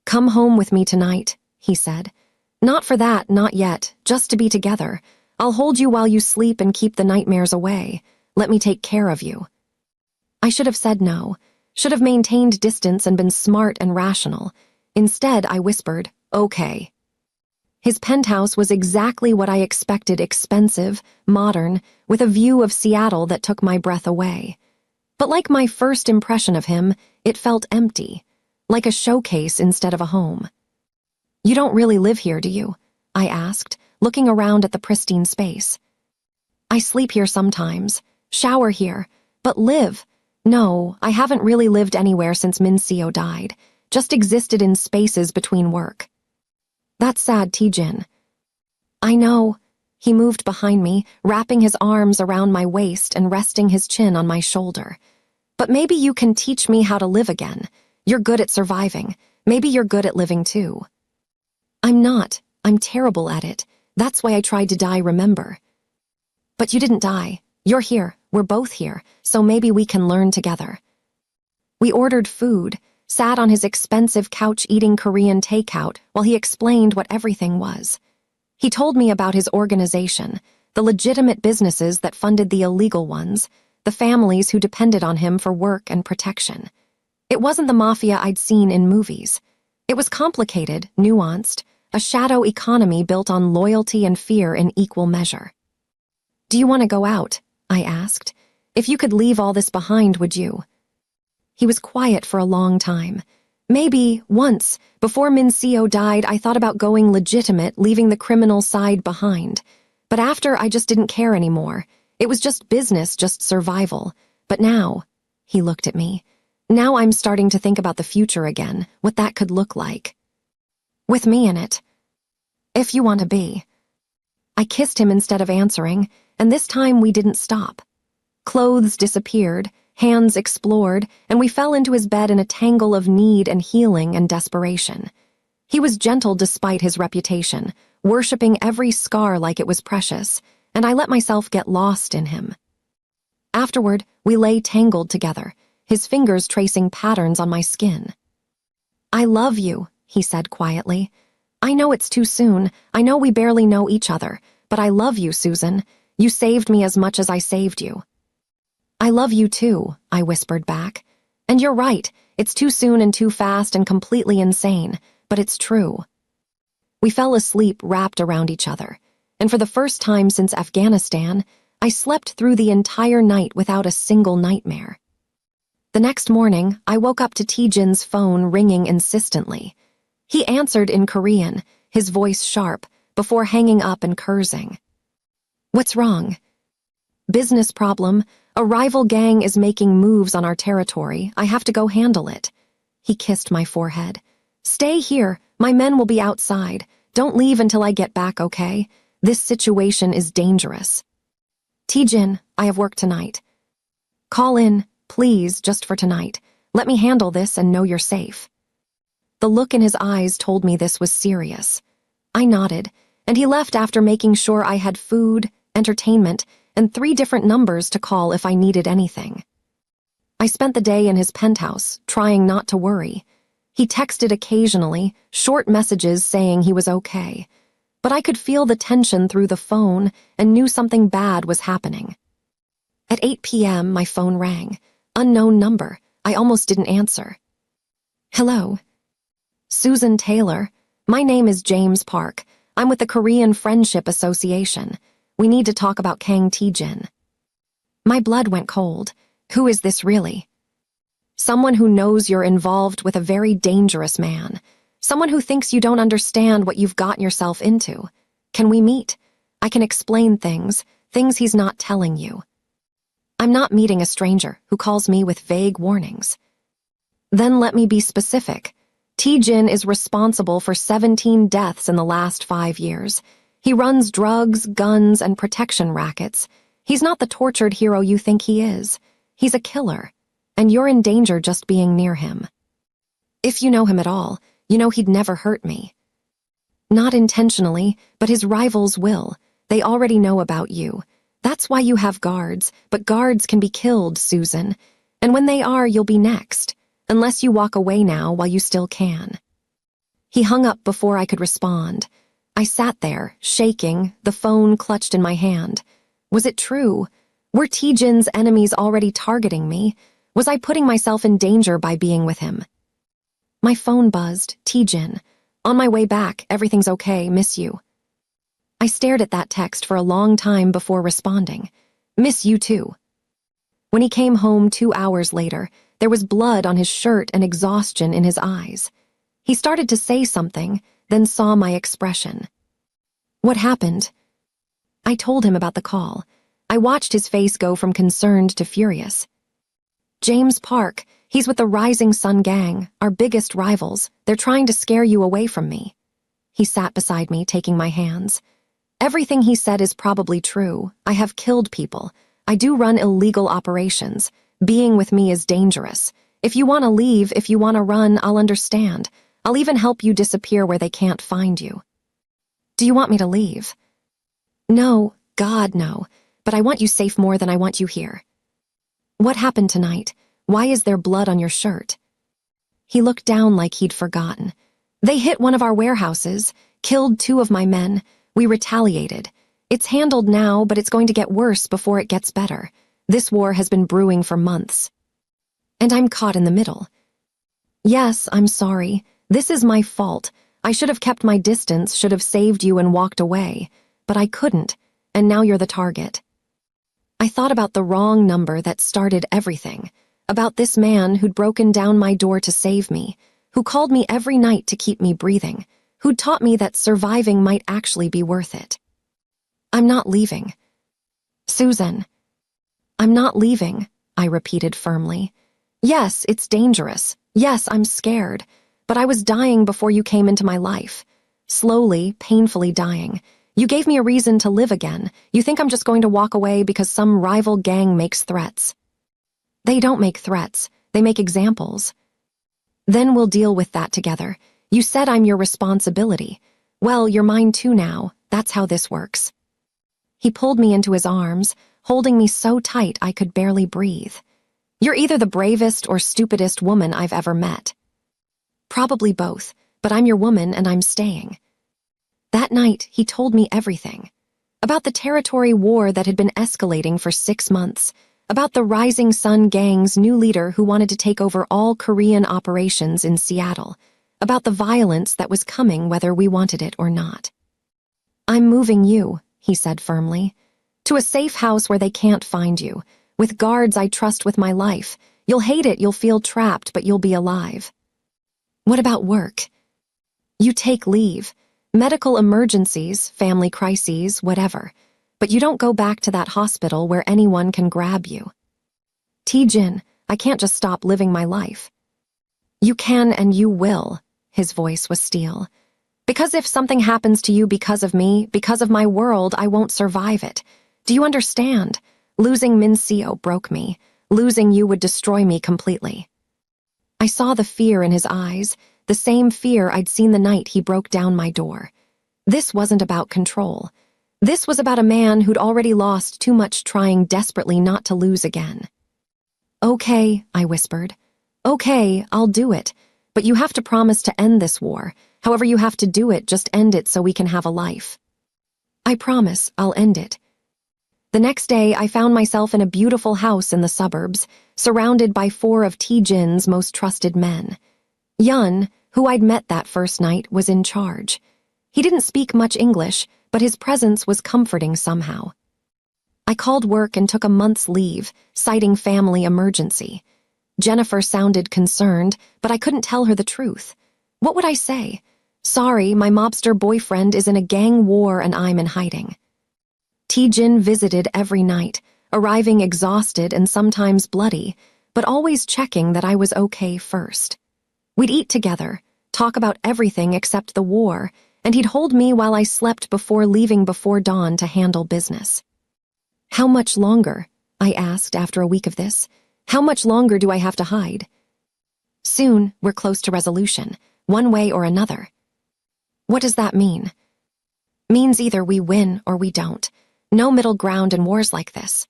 Come home with me tonight, he said. Not for that, not yet, just to be together. I'll hold you while you sleep and keep the nightmares away. Let me take care of you. I should have said no, should have maintained distance and been smart and rational. Instead, I whispered, okay. His penthouse was exactly what I expected: expensive, modern, with a view of Seattle that took my breath away. But like my first impression of him, it felt empty, like a showcase instead of a home. "You don't really live here, do you?" I asked, looking around at the pristine space. "I sleep here sometimes, shower here, but live? No, I haven't really lived anywhere since Min-seo died, just existed in spaces between work." "That's sad, Taejin." "I know." He moved behind me, wrapping his arms around my waist and resting his chin on my shoulder. "But maybe you can teach me how to live again. You're good at surviving. Maybe you're good at living too." "I'm not. I'm terrible at it. That's why I tried to die, remember?" "But you didn't die. You're here. We're both here, so maybe we can learn together." We ordered food, sat on his expensive couch eating Korean takeout while he explained what everything was. He told me about his organization, the legitimate businesses that funded the illegal ones, the families who depended on him for work and protection. It wasn't the mafia I'd seen in movies. It was complicated, nuanced, a shadow economy built on loyalty and fear in equal measure. "Do you want to go out?" I asked. "If you could leave all this behind, would you?" He was quiet for a long time. "Maybe, once, before Min-seo died, I thought about going legitimate, leaving the criminal side behind. But after, I just didn't care anymore. It was just business, just survival. But now," he looked at me, "now I'm starting to think about the future again, what that could look like. With me in it. If you want to be." I kissed him instead of answering, and this time we didn't stop. Clothes disappeared, hands explored, and we fell into his bed in a tangle of need and healing and desperation. He was gentle despite his reputation, worshipping every scar like it was precious, and I let myself get lost in him. Afterward, we lay tangled together, his fingers tracing patterns on my skin. "I love you," he said quietly. "I know it's too soon. I know we barely know each other, but I love you, Susan. You saved me as much as I saved you." "I love you too," I whispered back. "And you're right, it's too soon and too fast and completely insane, but it's true." We fell asleep wrapped around each other, and for the first time since Afghanistan, I slept through the entire night without a single nightmare. The next morning, I woke up to Taejin's phone ringing insistently. He answered in Korean, his voice sharp, before hanging up and cursing. "What's wrong?" "Business problem. A rival gang is making moves on our territory. I have to go handle it." He kissed my forehead. "Stay here. My men will be outside. Don't leave until I get back, okay? This situation is dangerous." "Taejin, I have work tonight." "Call in, please, just for tonight. Let me handle this and know you're safe." The look in his eyes told me this was serious. I nodded, and he left after making sure I had food, entertainment, and 3 different numbers to call if I needed anything. I spent the day in his penthouse, trying not to worry. He texted occasionally, short messages saying he was okay. But I could feel the tension through the phone and knew something bad was happening. At 8 p.m., my phone rang. Unknown number. I almost didn't answer. "Hello." "Susan Taylor. My name is James Park. I'm with the Korean Friendship Association. We need to talk about Kang Taejin." My blood went cold. Who is this really? Someone who knows you're involved with a very dangerous man. Someone who thinks you don't understand what you've gotten yourself into. Can we meet? I can explain things he's not telling you. I'm not meeting a stranger who calls me with vague warnings. Then let me be specific. Taejin is responsible for 17 deaths in the last 5 years. He runs drugs, guns, and protection rackets. He's not the tortured hero you think he is. He's a killer, and you're in danger just being near him. If you know him at all, you know he'd never hurt me. Not intentionally, but his rivals will. They already know about you. That's why you have guards, but guards can be killed, Susan. And when they are, you'll be next, unless you walk away now while you still can. He hung up before I could respond. I sat there, shaking, the phone clutched in my hand. Was it true? Were Taejin's enemies already targeting me? Was I putting myself in danger by being with him? My phone buzzed. Taejin. On my way back, everything's okay, miss you. I stared at that text for a long time before responding. Miss you too. When he came home 2 hours later, there was blood on his shirt and exhaustion in his eyes. He started to say something, then saw my expression. What happened? I told him about the call. I watched his face go from concerned to furious. James Park, he's with the Rising Sun Gang, our biggest rivals. They're trying to scare you away from me. He sat beside me, taking my hands. Everything he said is probably true. I have killed people. I do run illegal operations. Being with me is dangerous. If you want to leave, if you want to run, I'll understand. I'll even help you disappear where they can't find you. Do you want me to leave? No, God, no. But I want you safe more than I want you here. What happened tonight? Why is there blood on your shirt? He looked down like he'd forgotten. They hit one of our warehouses, killed 2 of my men. We retaliated. It's handled now, but it's going to get worse before it gets better. This war has been brewing for months. And I'm caught in the middle. Yes, I'm sorry. This is my fault. I should have kept my distance, should have saved you and walked away. But I couldn't, and now you're the target. I thought about the wrong number that started everything, about this man who'd broken down my door to save me, who called me every night to keep me breathing, who'd taught me that surviving might actually be worth it. I'm not leaving. Susan. I'm not leaving, I repeated firmly. Yes, it's dangerous. Yes, I'm scared. But I was dying before you came into my life. Slowly, painfully dying. You gave me a reason to live again. You think I'm just going to walk away because some rival gang makes threats. They don't make threats. They make examples. Then we'll deal with that together. You said I'm your responsibility. Well, you're mine too now. That's how this works. He pulled me into his arms, holding me so tight I could barely breathe. You're either the bravest or stupidest woman I've ever met. Probably both, but I'm your woman and I'm staying. That night, he told me everything. About the territory war that had been escalating for 6 months, about the Rising Sun Gang's new leader who wanted to take over all Korean operations in Seattle, about the violence that was coming whether we wanted it or not. I'm moving you, he said firmly, to a safe house where they can't find you, with guards I trust with my life. You'll hate it, you'll feel trapped, but you'll be alive. What about work? You take leave. Medical emergencies, family crises, whatever. But you don't go back to that hospital where anyone can grab you. T-Jin, I can't just stop living my life. You can and you will, his voice was steel. Because if something happens to you because of me, because of my world, I won't survive it. Do you understand? Losing Min Seo broke me. Losing you would destroy me completely. I saw the fear in his eyes, the same fear I'd seen the night he broke down my door. This wasn't about control. This was about a man who'd already lost too much trying desperately not to lose again. Okay, I whispered. Okay, I'll do it. But you have to promise to end this war. However you have to do it, just end it so we can have a life. I promise, I'll end it. The next day, I found myself in a beautiful house in the suburbs, surrounded by 4 of T-Jin's most trusted men. Yun, who I'd met that first night, was in charge. He didn't speak much English, but his presence was comforting somehow. I called work and took a month's leave, citing family emergency. Jennifer sounded concerned, but I couldn't tell her the truth. What would I say? Sorry, my mobster boyfriend is in a gang war and I'm in hiding. T-Jin visited every night, arriving exhausted and sometimes bloody, but always checking that I was okay first. We'd eat together, talk about everything except the war, and he'd hold me while I slept before leaving before dawn to handle business. How much longer? I asked after a week of this. How much longer do I have to hide? Soon, we're close to resolution, one way or another. What does that mean? Means either we win or we don't. No middle ground in wars like this.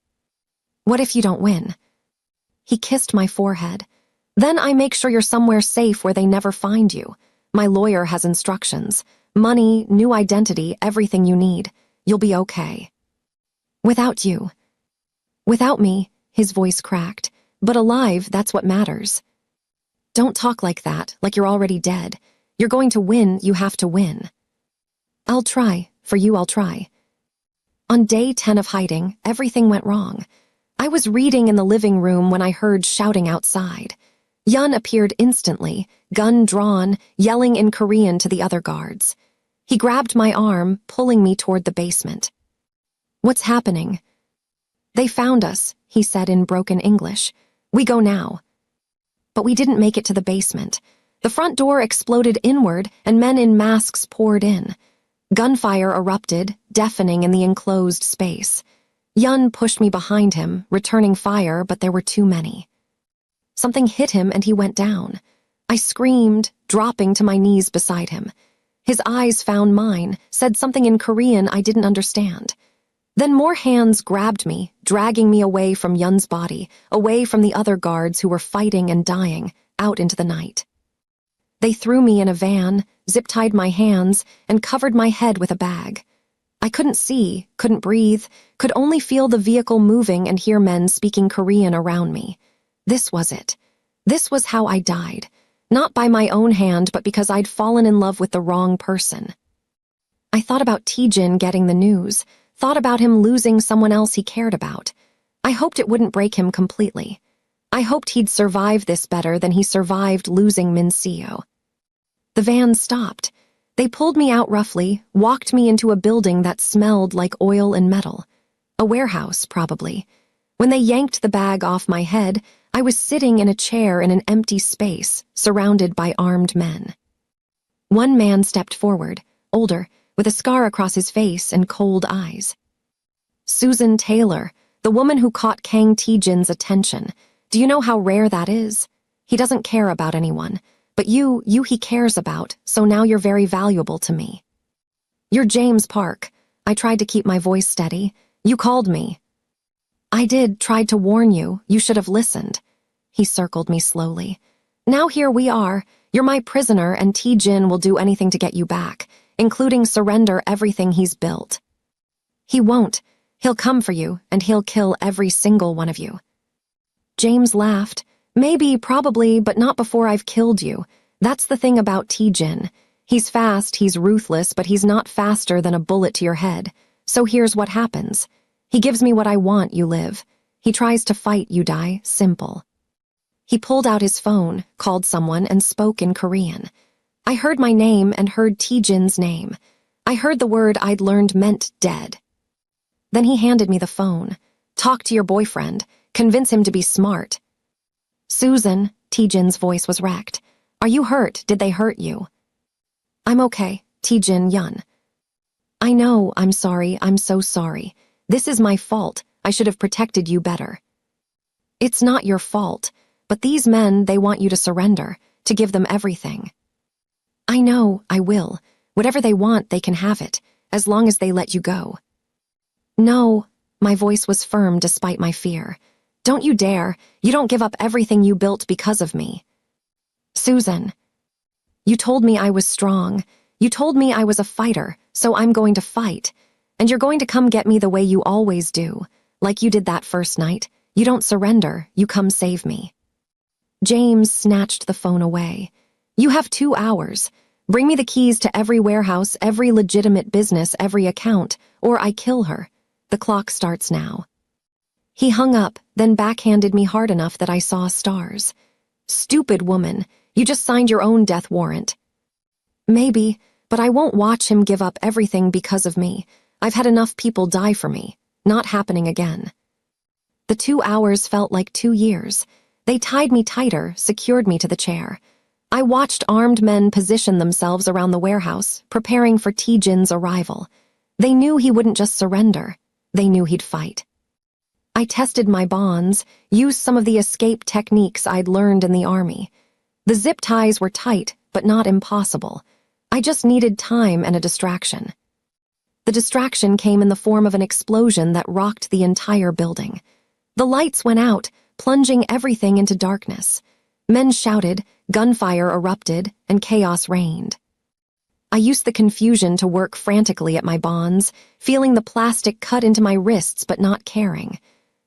What if you don't win? He kissed my forehead. Then I make sure you're somewhere safe where they never find you. My lawyer has instructions. Money, new identity, everything you need. You'll be okay. Without you. Without me, his voice cracked. But alive, that's what matters. Don't talk like that, like you're already dead. You're going to win, you have to win. I'll try. For you, I'll try. On day 10 of hiding, everything went wrong. I was reading in the living room when I heard shouting outside. Yun appeared instantly, gun drawn, yelling in Korean to the other guards. He grabbed my arm, pulling me toward the basement. What's happening? They found us, he said in broken English. We go now. But we didn't make it to the basement. The front door exploded inward and men in masks poured in. Gunfire erupted, deafening in the enclosed space. Yun pushed me behind him, returning fire, but there were too many. Something hit him and he went down. I screamed, dropping to my knees beside him. His eyes found mine, said something in Korean I didn't understand. Then more hands grabbed me, dragging me away from Yun's body, away from the other guards who were fighting and dying, out into the night. They threw me in a van, zip-tied my hands, and covered my head with a bag. I couldn't see, couldn't breathe, could only feel the vehicle moving and hear men speaking Korean around me. This was it. This was how I died. Not by my own hand, but because I'd fallen in love with the wrong person. I thought about Taejin getting the news, thought about him losing someone else he cared about. I hoped it wouldn't break him completely. I hoped he'd survive this better than he survived losing Min-seo. The van stopped. They pulled me out roughly, walked me into a building that smelled like oil and metal. A warehouse, probably. When they yanked the bag off my head, I was sitting in a chair in an empty space, surrounded by armed men. One man stepped forward, older, with a scar across his face and cold eyes. Susan Taylor, the woman who caught Kang Taejin's attention. Do you know how rare that is? He doesn't care about anyone, but you he cares about, so now you're very valuable to me. You're James Park. I tried to keep my voice steady. You called me. I did, tried to warn you. You should have listened. He circled me slowly. Now here we are. You're my prisoner, and Taejin will do anything to get you back, including surrender everything he's built. He won't. He'll come for you, and he'll kill every single one of you. James laughed. Maybe, probably, but not before I've killed you. That's the thing about Taejin. He's fast, he's ruthless, but he's not faster than a bullet to your head. So here's what happens. He gives me what I want, you live. He tries to fight, you die. Simple. He pulled out his phone, called someone, and spoke in Korean. I heard my name and heard Taejin's name. I heard the word I'd learned meant dead. Then he handed me the phone. Talk to your boyfriend. Convince him to be smart. Susan, Taejin's voice was wrecked. Are you hurt? Did they hurt you? I'm okay, Taejin Yun. I know, I'm sorry, I'm so sorry. This is my fault. I should have protected you better. It's not your fault, but these men, they want you to surrender, to give them everything. I know, I will. Whatever they want, they can have it, as long as they let you go. No, my voice was firm despite my fear. Don't you dare. You don't give up everything you built because of me. Susan, you told me I was strong. You told me I was a fighter, so I'm going to fight. And you're going to come get me the way you always do, like you did that first night. You don't surrender, you come save me. James snatched the phone away. You have 2 hours. Bring me the keys to every warehouse, every legitimate business, every account, or I kill her. The clock starts now. He hung up, then backhanded me hard enough that I saw stars. Stupid woman, you just signed your own death warrant. Maybe, but I won't watch him give up everything because of me. I've had enough people die for me. Not happening again. The 2 hours felt like 2 years. They tied me tighter, secured me to the chair. I watched armed men position themselves around the warehouse, preparing for Taejin's arrival. They knew he wouldn't just surrender. They knew he'd fight. I tested my bonds, used some of the escape techniques I'd learned in the army. The zip ties were tight, but not impossible. I just needed time and a distraction. The distraction came in the form of an explosion that rocked the entire building. The lights went out, plunging everything into darkness. Men shouted, gunfire erupted, and chaos reigned. I used the confusion to work frantically at my bonds, feeling the plastic cut into my wrists but not caring.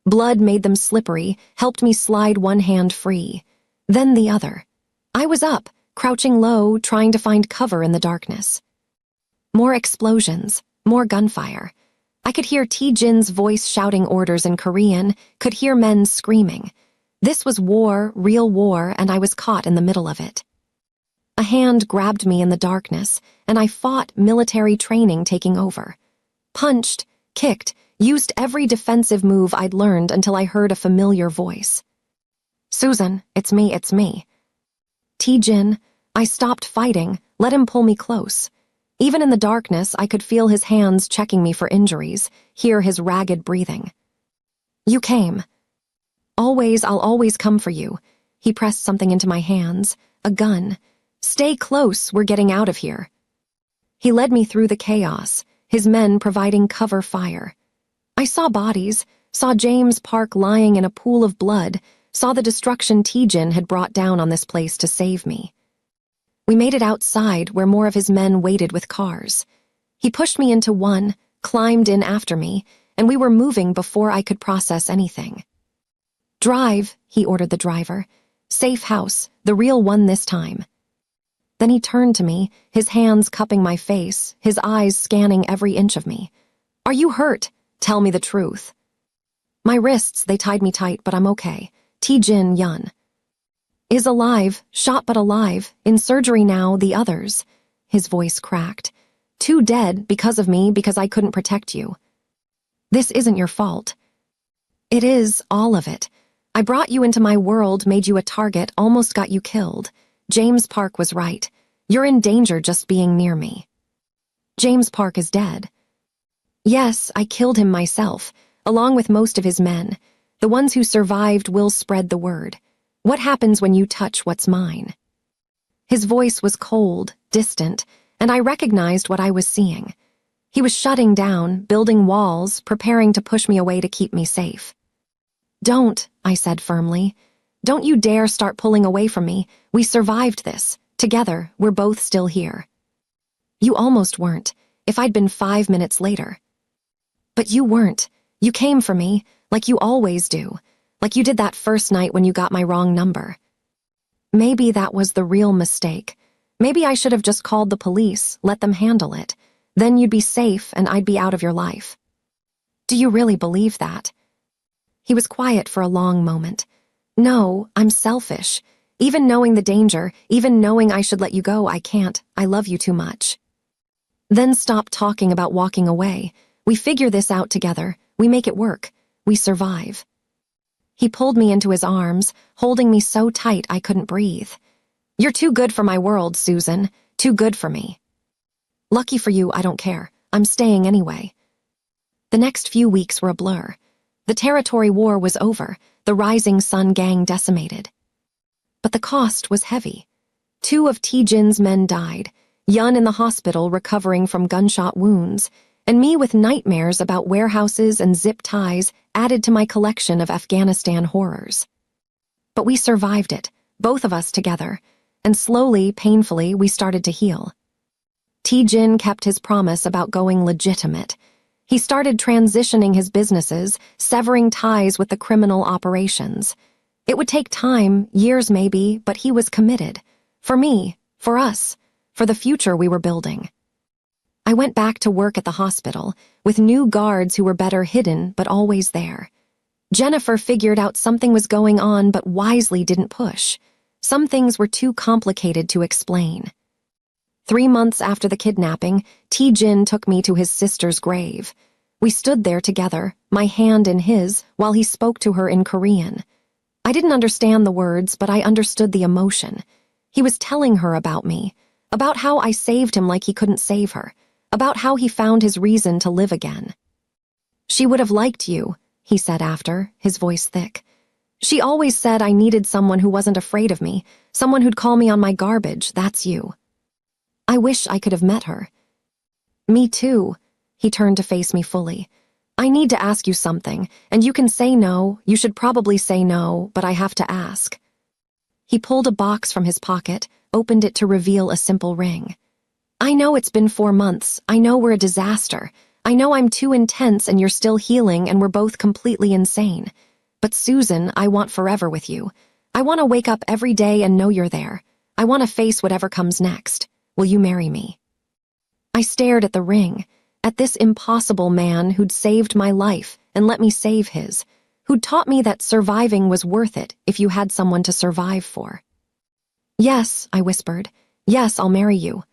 Blood made them slippery, helped me slide one hand free. Then the other. I was up, crouching low, trying to find cover in the darkness. More explosions, more gunfire. I could hear T-Jin's voice shouting orders in Korean, could hear men screaming. This was war, real war, and I was caught in the middle of it. A hand grabbed me in the darkness, and I fought, military training taking over. Punched, kicked, used every defensive move I'd learned until I heard a familiar voice. "Susan, it's me. T-Jin." I stopped fighting, let him pull me close. Even in the darkness, I could feel his hands checking me for injuries, hear his ragged breathing. "You came. I'll always come for you." He pressed something into my hands, a gun. "Stay close, we're getting out of here." He led me through the chaos, his men providing cover fire. I saw bodies, saw James Park lying in a pool of blood, saw the destruction T-Jin had brought down on this place to save me. We made it outside where more of his men waited with cars. He pushed me into one, climbed in after me, and we were moving before I could process anything. "Drive," he ordered the driver. "Safe house, the real one this time." Then he turned to me, his hands cupping my face, his eyes scanning every inch of me. "Are you hurt? Tell me the truth." "My wrists, they tied me tight, but I'm okay. T-Jin Yun is alive, shot but alive, in surgery now, the others." His voice cracked. "Two dead because of me, because I couldn't protect you. This isn't your fault." "It is, all of it. I brought you into my world, made you a target, almost got you killed. James Park was right. You're in danger just being near me." "James Park is dead." "Yes, I killed him myself, along with most of his men. The ones who survived will spread the word. What happens when you touch what's mine?" His voice was cold, distant, and I recognized what I was seeing. He was shutting down, building walls, preparing to push me away to keep me safe. "Don't," I said firmly. "Don't you dare start pulling away from me. We survived this. Together, we're both still here." "You almost weren't, if I'd been 5 minutes later." "But you weren't. You came for me, like you always do, like you did that first night when you got my wrong number." Maybe that was the real mistake. Maybe I should have just called the police, let them handle it. Then you'd be safe and I'd be out of your life. "Do you really believe that?" He was quiet for a long moment. "No, I'm selfish. Even knowing the danger, even knowing I should let you go, I can't. I love you too much." "Then stop talking about walking away. We figure this out together. We make it work. We survive." He pulled me into his arms, holding me so tight I couldn't breathe. "You're too good for my world, Susan. Too good for me." "Lucky for you, I don't care. I'm staying anyway." The next few weeks were a blur. The territory war was over, the Rising Sun gang decimated. But the cost was heavy. 2 of T-Jin's men died, Yun in the hospital recovering from gunshot wounds, and me with nightmares about warehouses and zip ties added to my collection of Afghanistan horrors. But we survived it, both of us together, and slowly, painfully, we started to heal. T-Jin kept his promise about going legitimate. He started transitioning his businesses, severing ties with the criminal operations. It would take time, years maybe, but he was committed. For me, for us, for the future we were building. I went back to work at the hospital, with new guards who were better hidden but always there. Jennifer figured out something was going on but wisely didn't push. Some things were too complicated to explain. 3 months after the kidnapping, T-Jin took me to his sister's grave. We stood there together, my hand in his, while he spoke to her in Korean. I didn't understand the words, but I understood the emotion. He was telling her about me, about how I saved him like he couldn't save her, about how he found his reason to live again. "She would have liked you," he said after, his voice thick. "She always said I needed someone who wasn't afraid of me, someone who'd call me on my garbage. That's you." I wish I could have met her. "Me too." He turned to face me fully. "I need to ask you something, and you can say no, you should probably say no, but I have to ask." He pulled a box from his pocket, opened it to reveal a simple ring. "I know it's been 4 months, I know we're a disaster, I know I'm too intense and you're still healing and we're both completely insane. But Susan, I want forever with you. I want to wake up every day and know you're there. I want to face whatever comes next. Will you marry me? I stared at the ring, at this impossible man who'd saved my life and let me save his, who'd taught me that surviving was worth it if you had someone to survive for. Yes, I whispered. Yes, I'll marry you.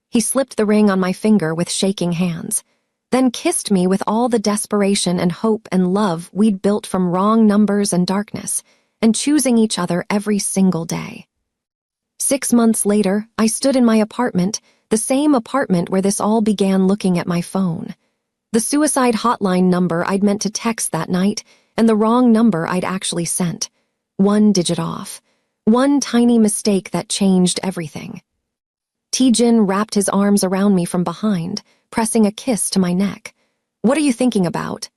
He slipped the ring on my finger with shaking hands, then kissed me with all the desperation and hope and love we'd built from wrong numbers and darkness, and choosing each other every single day. 6 months later, I stood in my apartment, the same apartment where this all began, looking at my phone. The suicide hotline number I'd meant to text that night, and the wrong number I'd actually sent. 1 digit off. One tiny mistake that changed everything. T-Jin wrapped his arms around me from behind, pressing a kiss to my neck. What are you thinking about?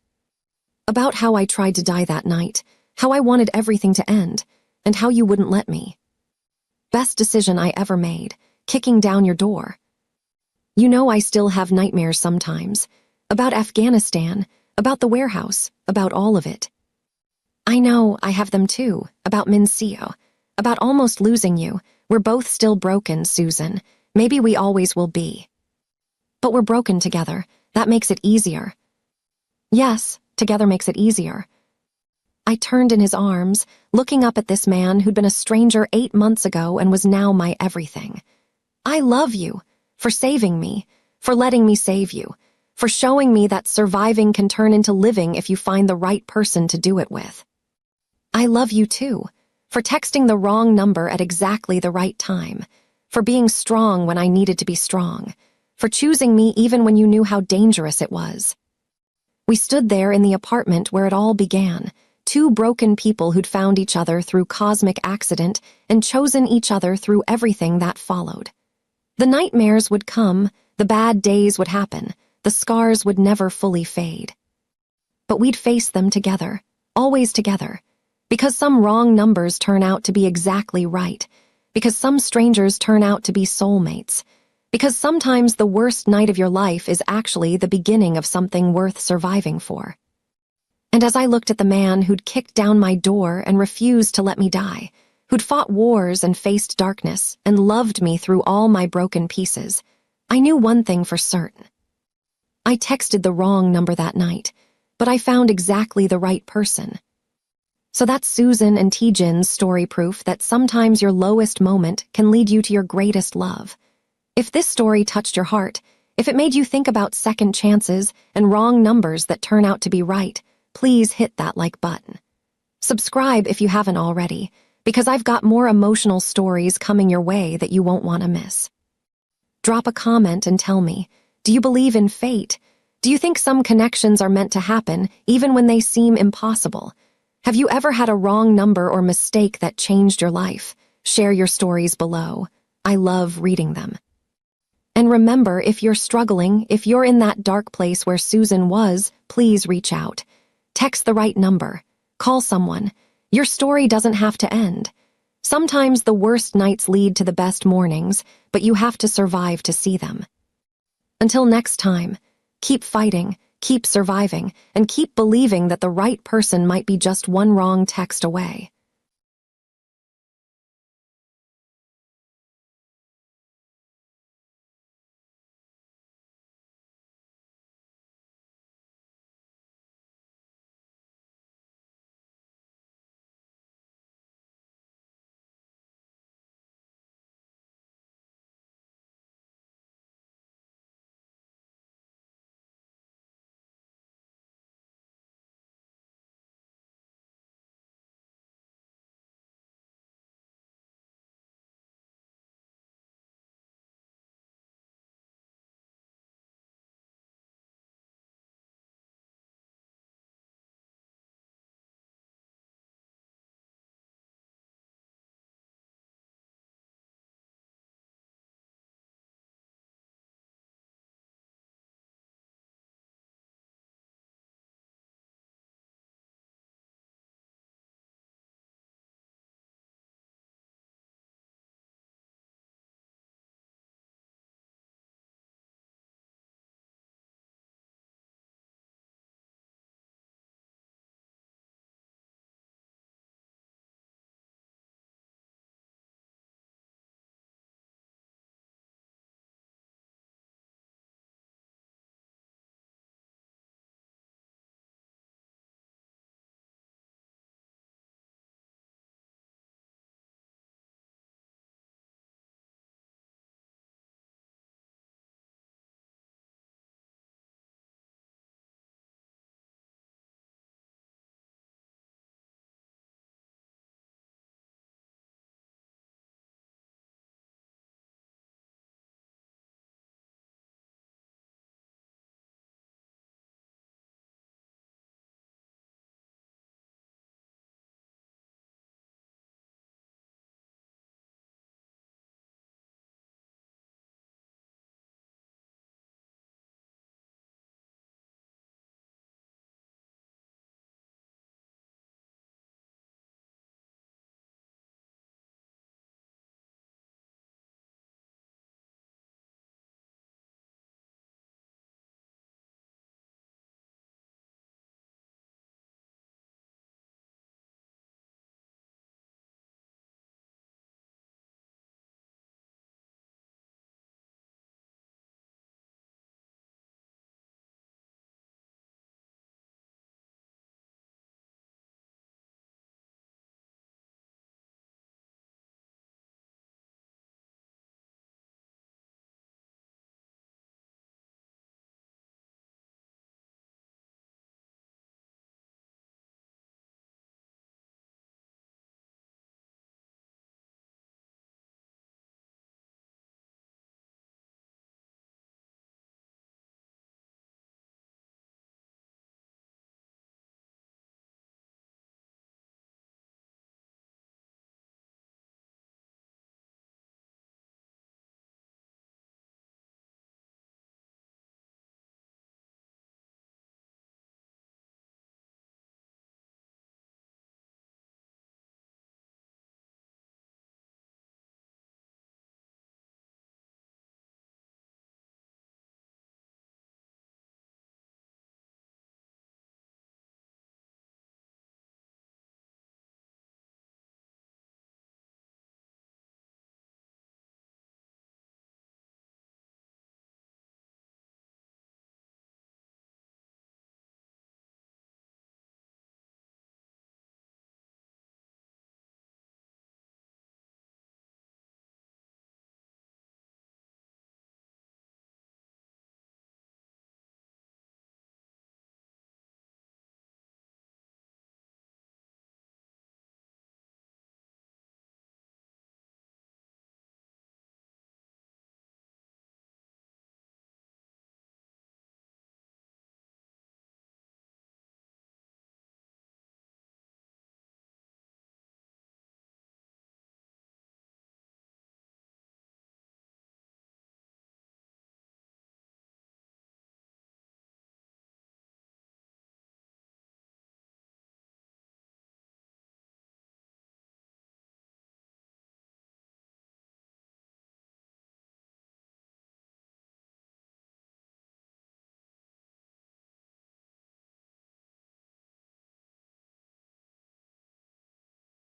About how I tried to die that night, how I wanted everything to end, and how you wouldn't let me. Best decision I ever made, kicking down your door. You know I still have nightmares sometimes. About Afghanistan, about the warehouse, about all of it. I know, I have them too, about Minseo, about almost losing you. We're both still broken, Susan. Maybe we always will be. But we're broken together. That makes it easier. Yes, together makes it easier. I turned in his arms, looking up at this man who'd been a stranger 8 months ago and was now my everything. I love you, for saving me, for letting me save you, for showing me that surviving can turn into living if you find the right person to do it with. I love you too, for texting the wrong number at exactly the right time, for being strong when I needed to be strong, for choosing me even when you knew how dangerous it was. We stood there in the apartment where it all began, 2 broken people who'd found each other through cosmic accident and chosen each other through everything that followed. The nightmares would come, the bad days would happen, the scars would never fully fade. But we'd face them together, always together, because some wrong numbers turn out to be exactly right, because some strangers turn out to be soulmates, because sometimes the worst night of your life is actually the beginning of something worth surviving for. And as I looked at the man who'd kicked down my door and refused to let me die, who'd fought wars and faced darkness and loved me through all my broken pieces, I knew one thing for certain. I texted the wrong number that night, but I found exactly the right person. So that's Susan and T-Jin's story proof that sometimes your lowest moment can lead you to your greatest love. If this story touched your heart, if it made you think about second chances and wrong numbers that turn out to be right, please hit that like button. Subscribe if you haven't already, because I've got more emotional stories coming your way that you won't want to miss. Drop a comment and tell me, do you believe in fate? Do you think some connections are meant to happen even when they seem impossible? Have you ever had a wrong number or mistake that changed your life? Share your stories below. I love reading them. And remember, if you're struggling, if you're in that dark place where Susan was, please reach out. Text the right number. Call someone. Your story doesn't have to end. Sometimes the worst nights lead to the best mornings, but you have to survive to see them. Until next time, keep fighting, keep surviving, and keep believing that the right person might be just one wrong text away.